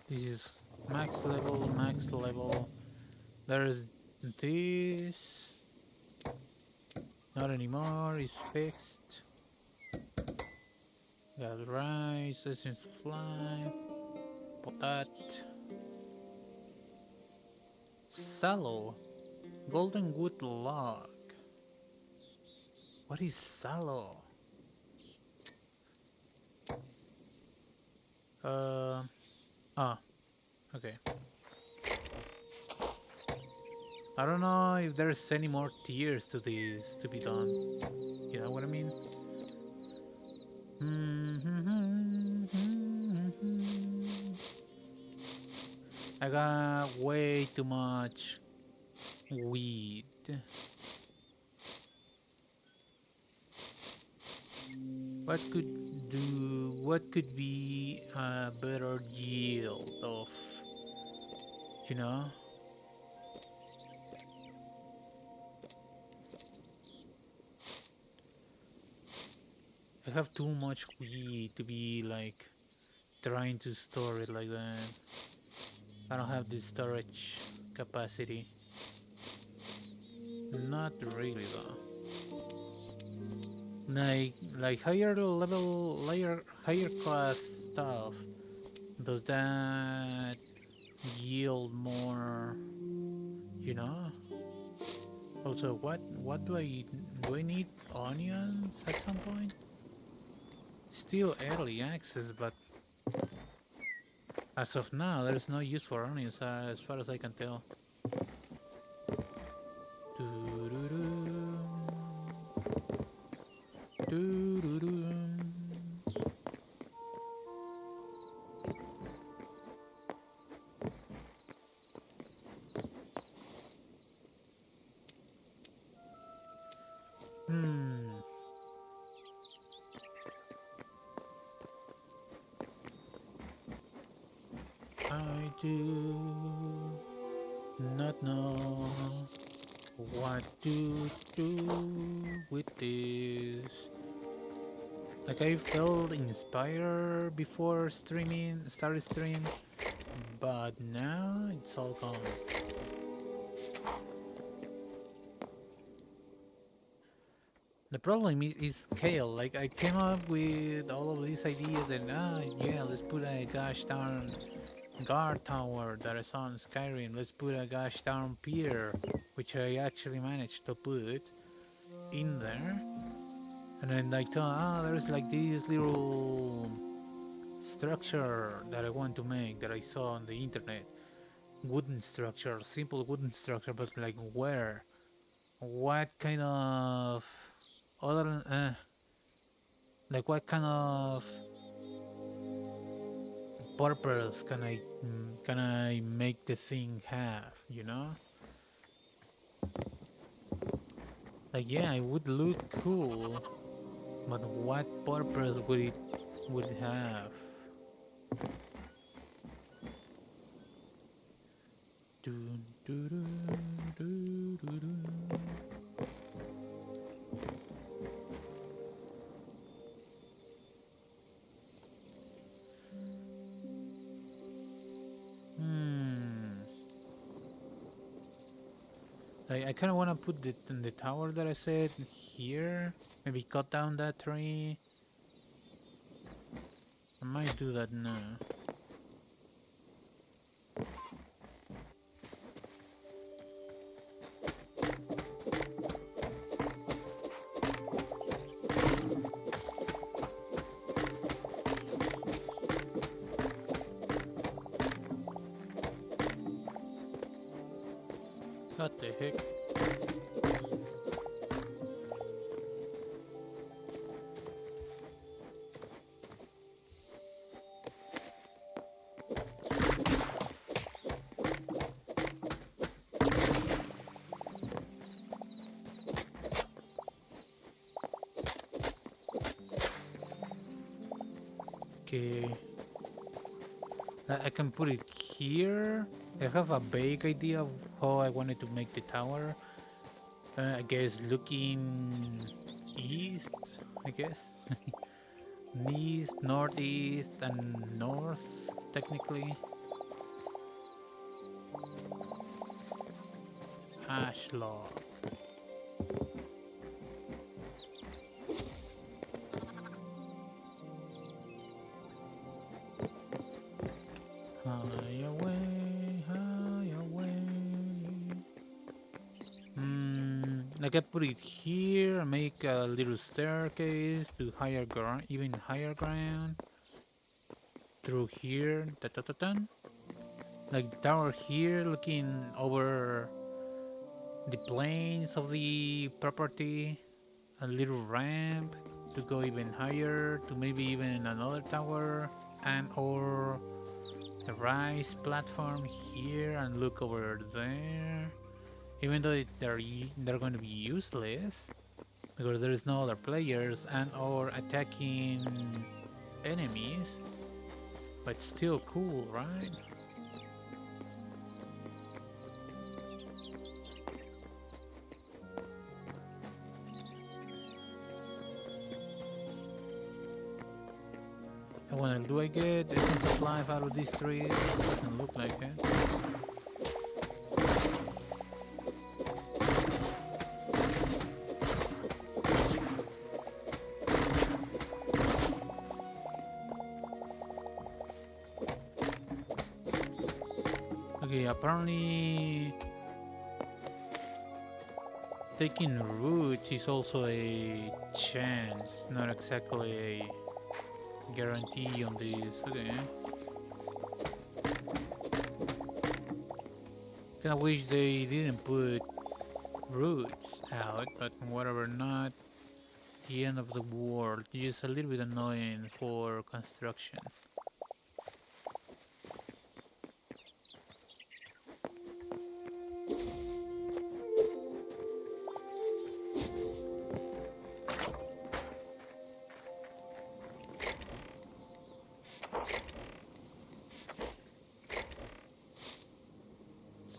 This is max level, max level. There's this. Not anymore, it's fixed. Got rice, essence fly, potat, sallow, golden wood log. What is sallow? Okay. I don't know if there's any more tiers to this to be done. You know what I mean? I got way too much weed. What could what could be a better yield of, you know? I have too much wheat to be like trying to store it like that. I don't have the storage capacity. Not really though. Like higher level, higher class stuff. Does that yield more? You know. Also, what do I need onions at some point? Still early access, but as of now, there's no use for onions as far as I can tell. Hmm. I do not know what to do with this. Like I felt inspired before started stream, but now it's all gone. The problem is scale. Like I came up with all of these ideas and yeah, let's put a gosh darn guard tower that I saw in Skyrim. Let's put a gosh darn pier, which I actually managed to put in there. And then I thought, there's like this little structure that I want to make that I saw on the internet. Wooden structure, simple wooden structure, but like where? What kind of other like what kind of purpose can I make the thing have, you know? Like yeah, it would look cool, but what purpose would it have? Dun, dun, dun, dun, dun, dun. I kind of want to put the tower that I said here. Maybe cut down that tree. I might do that now. What the heck? Okay. I can put it here. I have a vague idea of how I wanted to make the tower. I guess looking east, I guess. East, northeast, and north, technically. Ash log. High away, high away. I can put it here, make a little staircase to higher ground, even higher ground. Through here, like the tower here, looking over the plains of the property. A little ramp to go even higher, to maybe even another tower, and or a rise platform here and look over there. Even though they're going to be useless, because there is no other players and or attacking enemies, but still cool, right? And when do I get essence of life out of these trees? Doesn't look like it. Okay, apparently taking roots is also a chance, not exactly a guarantee on this. Okay. Kinda wish they didn't put roots out, but whatever, not the end of the world. Just a little bit annoying for construction.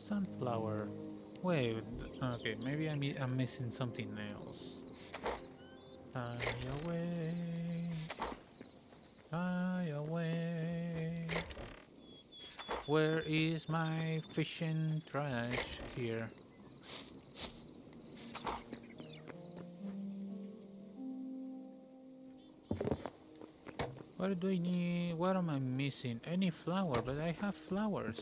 Sunflower. Wait, okay, maybe I'm missing something else. Fly away, fly away. Where is my fishing trash? Here. What do I need? What am I missing? Any flower, but I have flowers.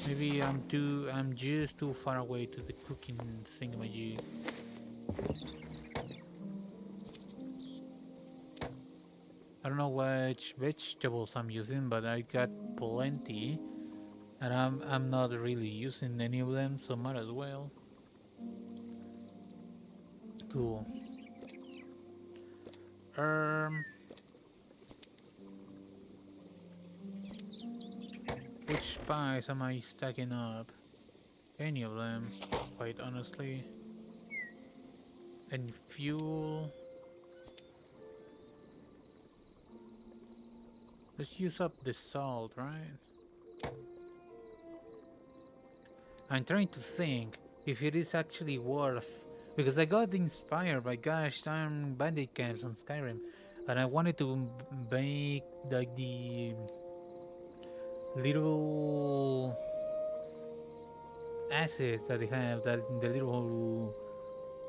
Maybe I'm just too far away to the cooking thingamajig. I don't know which vegetables I'm using, but I got plenty, and I'm not really using any of them, so might as well. Cool. Which spies am I stacking up? Any of them, quite honestly. And fuel. Let's use up the salt, right? I'm trying to think if it is actually worth, because I got inspired by gosh darn bandit camps on Skyrim, and I wanted to make like the little assets that they have, that the little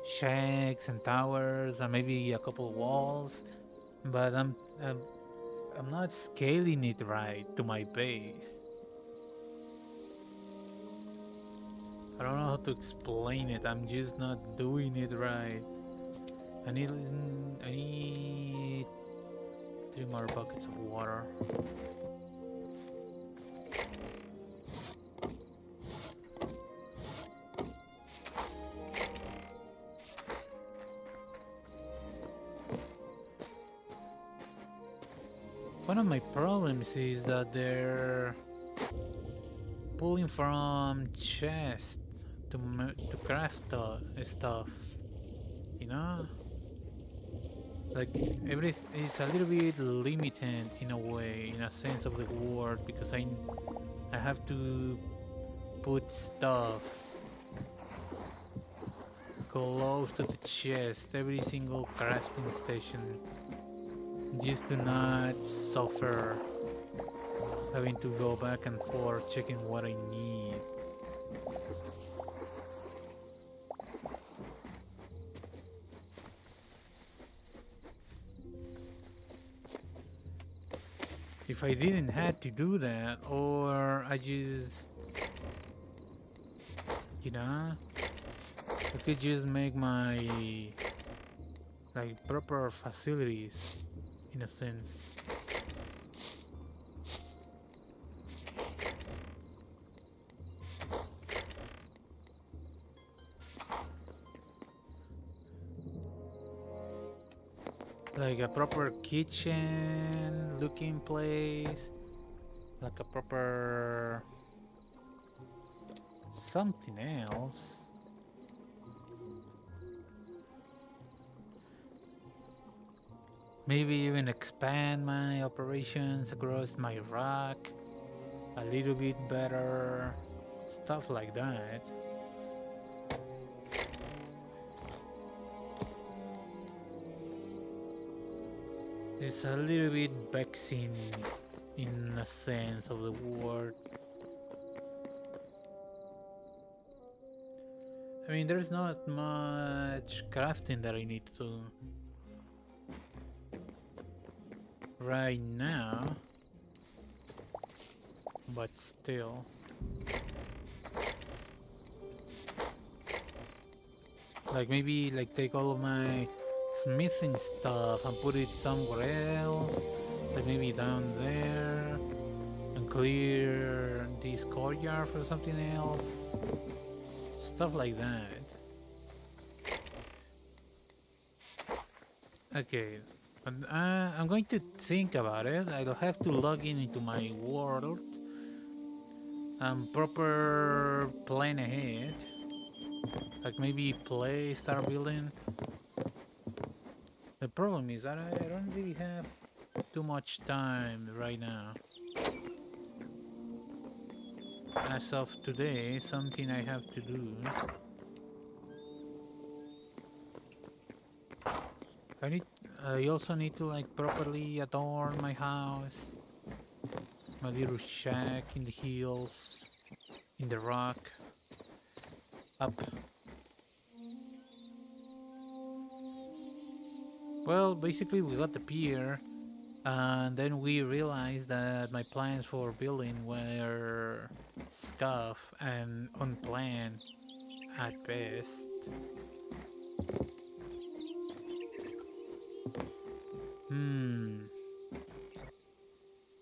shacks and towers and maybe a couple of walls, but I'm not scaling it right to my base. I don't know how to explain it. I'm just not doing it right. I need 3 more buckets of water. One of my problems is that they're pulling from chests to craft stuff, you know? Like it's a little bit limited in a way, in a sense of the word, because I have to put stuff close to the chest every single crafting station, just to not suffer having to go back and forth checking what I need. If I didn't have to do that, or I just, you know, I could just make my like proper facilities in a sense. Like a proper kitchen looking place, like a proper something else. Maybe even expand my operations across my rock a little bit better. Stuff like that. It's a little bit vexing in a sense of the word. I mean, there's not much crafting that I need to do right now, but still. Like maybe like take all of my smithing stuff and put it somewhere else, like maybe down there, and clear this courtyard for something else. Stuff like that. Okay, but I'm going to think about it. I'll have to log in into my world and proper plan ahead. Like maybe start building. The problem is that I don't really have too much time right now. As of today, something I have to do. I also need to like properly adorn my house. My little shack in the hills, in the rock, up. Well, basically we got the pier, and then we realized that my plans for building were scuff and unplanned at best.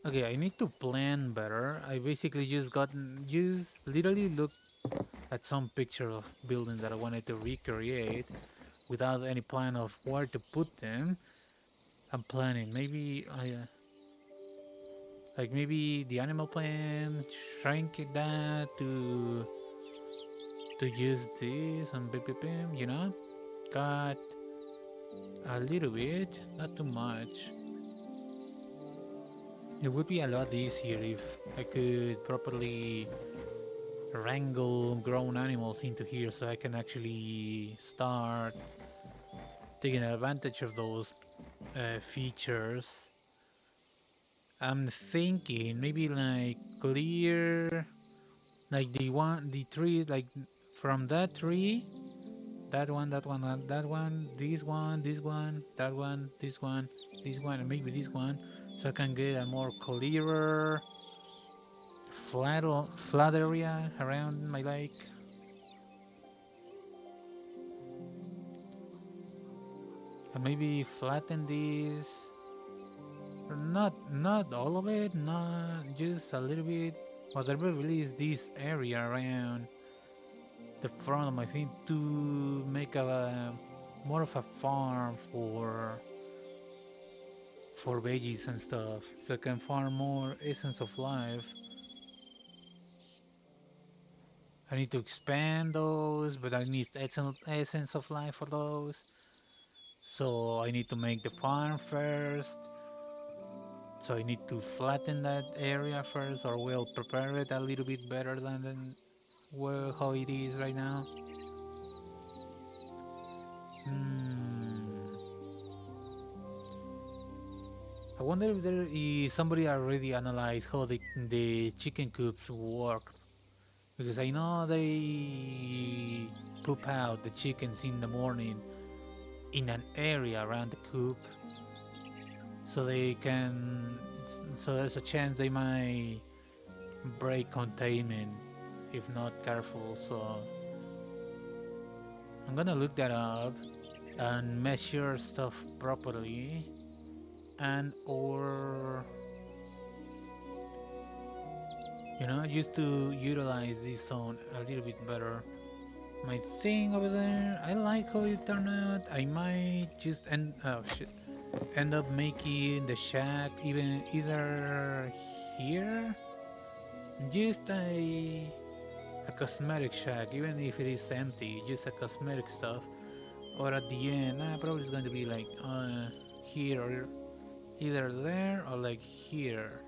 Okay, I need to plan better. I basically just literally looked at some picture of buildings that I wanted to recreate without any plan of where to put them. I'm planning. Maybe like maybe the animal plan, shrink that to use this and bim, you know, cut a little bit, not too much. It would be a lot easier if I could properly wrangle grown animals into here so I can actually start taking advantage of those features. I'm thinking maybe like clear like the trees, like from that tree, that one, that one, that one, this one, this one, that one, this one, this one, and maybe this one, so I can get a more clearer flat area around my lake. And maybe flatten this. Not all of it, not just a little bit. Whatever really is this area around the front of my thing to make a more of a farm for veggies and stuff, so I can farm more essence of life. I need to expand those, but I need essence of life for those. So I need to make the farm first. So I need to flatten that area first, or we'll prepare it a little bit better than how it is right now. I wonder if there is somebody already analyzed how the chicken coops work, because I know they poop out the chickens in the morning in an area around the coop, so there's a chance they might break containment if not careful. So I'm gonna look that up and measure stuff properly, and or just to utilize this zone a little bit better. My thing over there, I like how it turned out. I might just end up making the shack either here, just a cosmetic shack, even if it is empty, just a cosmetic stuff, or at the end, probably it's going to be like here Either there or like here.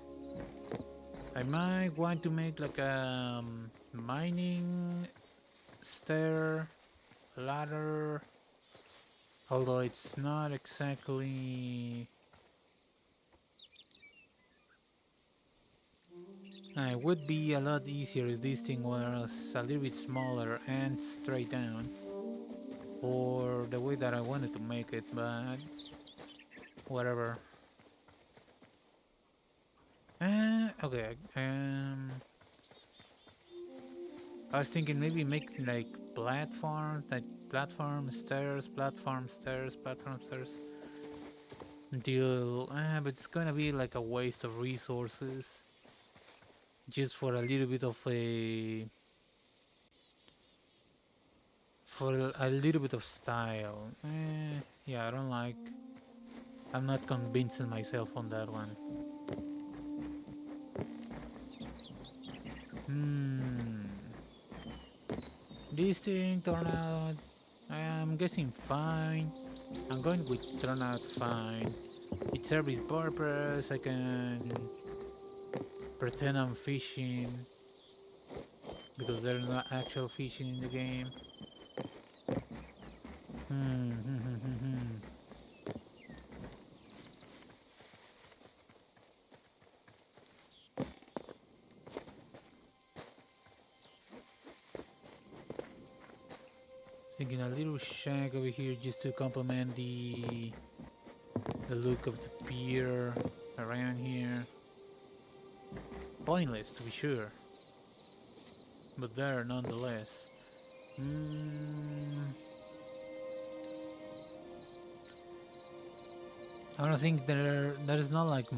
I might want to make like a mining stair ladder, although it's not exactly. It would be a lot easier if this thing was a little bit smaller and straight down, or the way that I wanted to make it, but whatever. Okay. I was thinking maybe make like platforms, like platform stairs, platform stairs, platform stairs. Until, but it's gonna be like a waste of resources, just for a little bit of a little bit of style. Yeah, I don't like. I'm not convincing myself on that one. This thing turned out, I'm guessing fine. I'm going with turn out fine. It serves its purpose. I can pretend I'm fishing because there's no actual fishing in the game. Thinking a little shack over here just to complement the look of the pier around here. Pointless to be sure, but there nonetheless. I don't think there's not like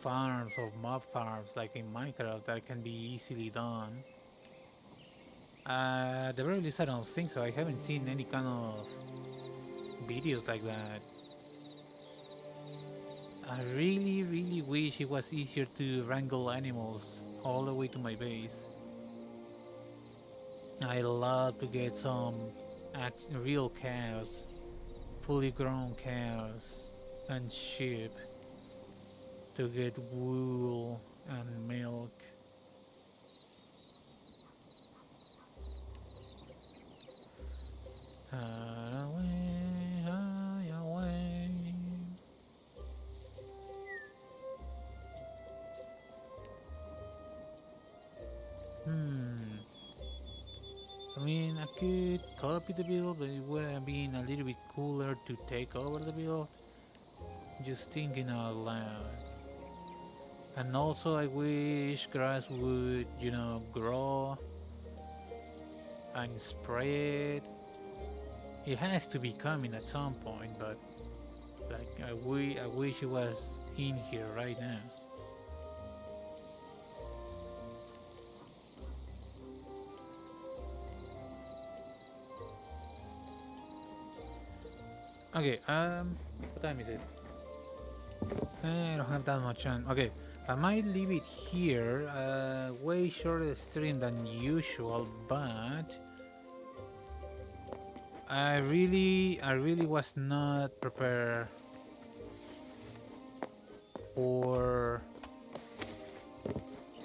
farms or mob farms like in Minecraft that can be easily done. At the very least, I don't think so. I haven't seen any kind of videos like that. I really, really wish it was easier to wrangle animals all the way to my base. I love to get some real cows, fully grown cows and sheep to get wool and milk. I mean, I could copy the build, but it would have been a little bit cooler to take over the build. Just thinking out loud. And also, I wish grass would, grow and spread. It has to be coming at some point, but like I wish it was in here right now. Okay, what time is it? I don't have that much time. Okay, I might leave it here. Way shorter stream than usual, but I really was not prepared for.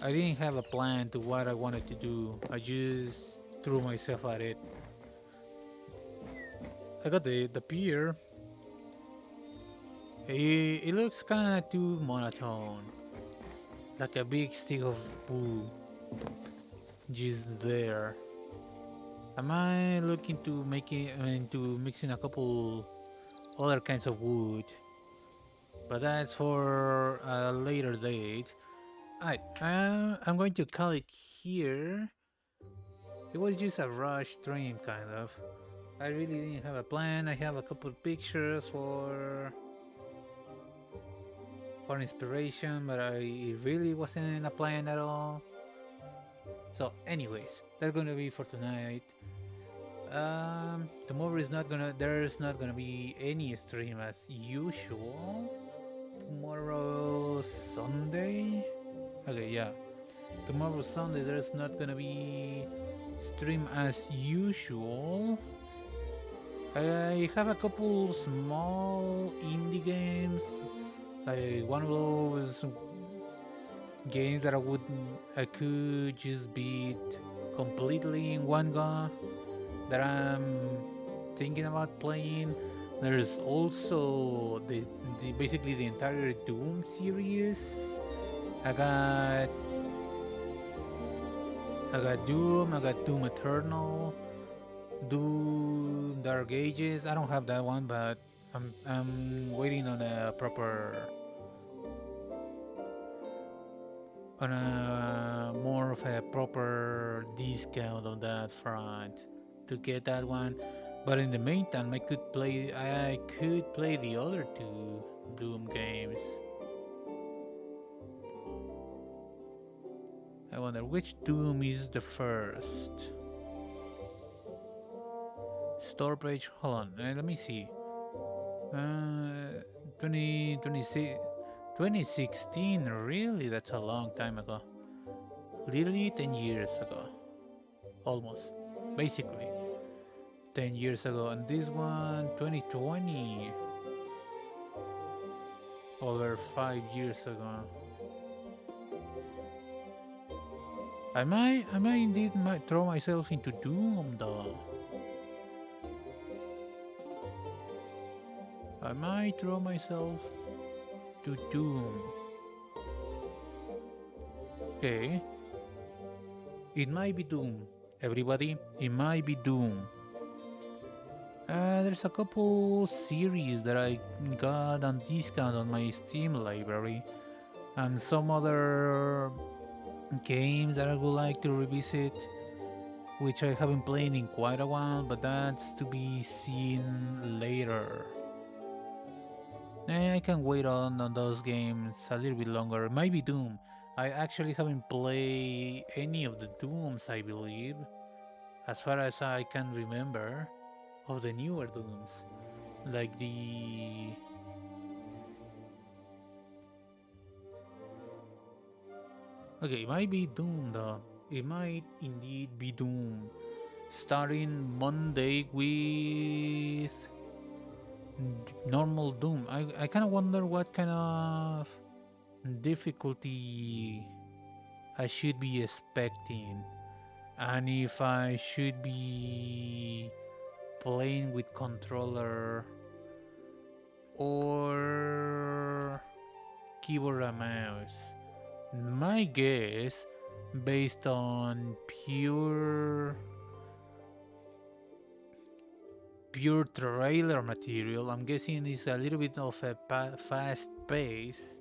I didn't have a plan to what I wanted to do. I just threw myself at it. I got the pier. It looks kind of too monotone, like a big stick of poo, just there. Am I looking to into mixing a couple other kinds of wood? But that's for a later date. Alright, I'm going to call it here. It was just a rush stream, kind of. I really didn't have a plan. I have a couple pictures for inspiration, but it really wasn't in a plan at all. So, anyways, that's gonna be for tonight. Tomorrow is not gonna. There's not gonna be any stream as usual. Tomorrow Sunday. Okay, yeah. Tomorrow Sunday there's not gonna be stream as usual. I have a couple small indie games Like one of those games that I could just beat completely in one go that I'm thinking about playing. There's also the basically the entire Doom series. I got I got Doom, I got Doom Eternal, Doom Dark Ages. I don't have that one, but I'm waiting on a more of a proper discount on that front to get that one. But in the meantime, I could play the other two Doom games. I wonder which Doom is the first. Store page. Hold on. Let me see. 2026, 2016. Really? That's a long time ago. Literally 10 years ago. Almost. Basically. 10 years ago. And this one, 2020. Over 5 years ago. I might indeed might throw myself into Doom though. I might throw myself to Doom. Okay. It might be Doom. Everybody, it might be Doom. There's a couple series that I got on discount on my Steam library, and some other games that I would like to revisit, which I haven't played in quite a while, but that's to be seen later. I can wait on those games a little bit longer. It might be Doom. I actually haven't played any of the Dooms, I believe, as far as I can remember, of the newer Dooms. Like the... Okay, it might be Doom though. It might indeed be Doom. Starting Monday with normal Doom. I kind of wonder what kind of difficulty I should be expecting, and if I should be playing with controller or keyboard and mouse. My guess, based on pure trailer material, I'm guessing it's a little bit of a fast paced,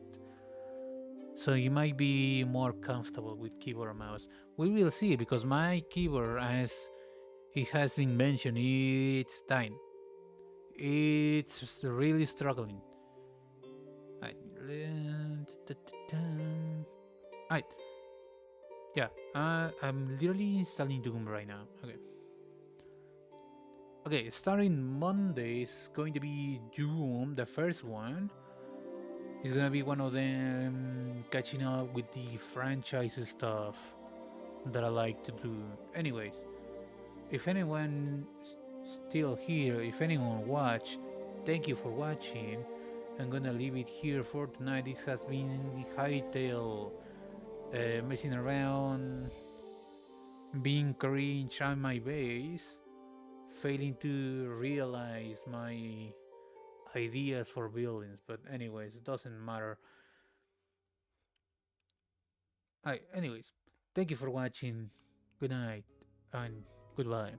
so you might be more comfortable with keyboard and mouse. We will see, because my keyboard, as it has been mentioned, it's dying. It's really struggling. Right. Right. Yeah. I'm literally installing Doom right now. Okay. Okay, starting Monday is going to be Doom, the first one. It's gonna be one of them catching up with the franchise stuff that I like to do. Anyways, if anyone still here, if anyone watch, thank you for watching. I'm gonna leave it here for tonight. This has been HYTALE, messing around, being cringe on my base, failing to realize my ideas for buildings. But anyways, it doesn't matter. Anyways, thank you for watching. Good night and goodbye.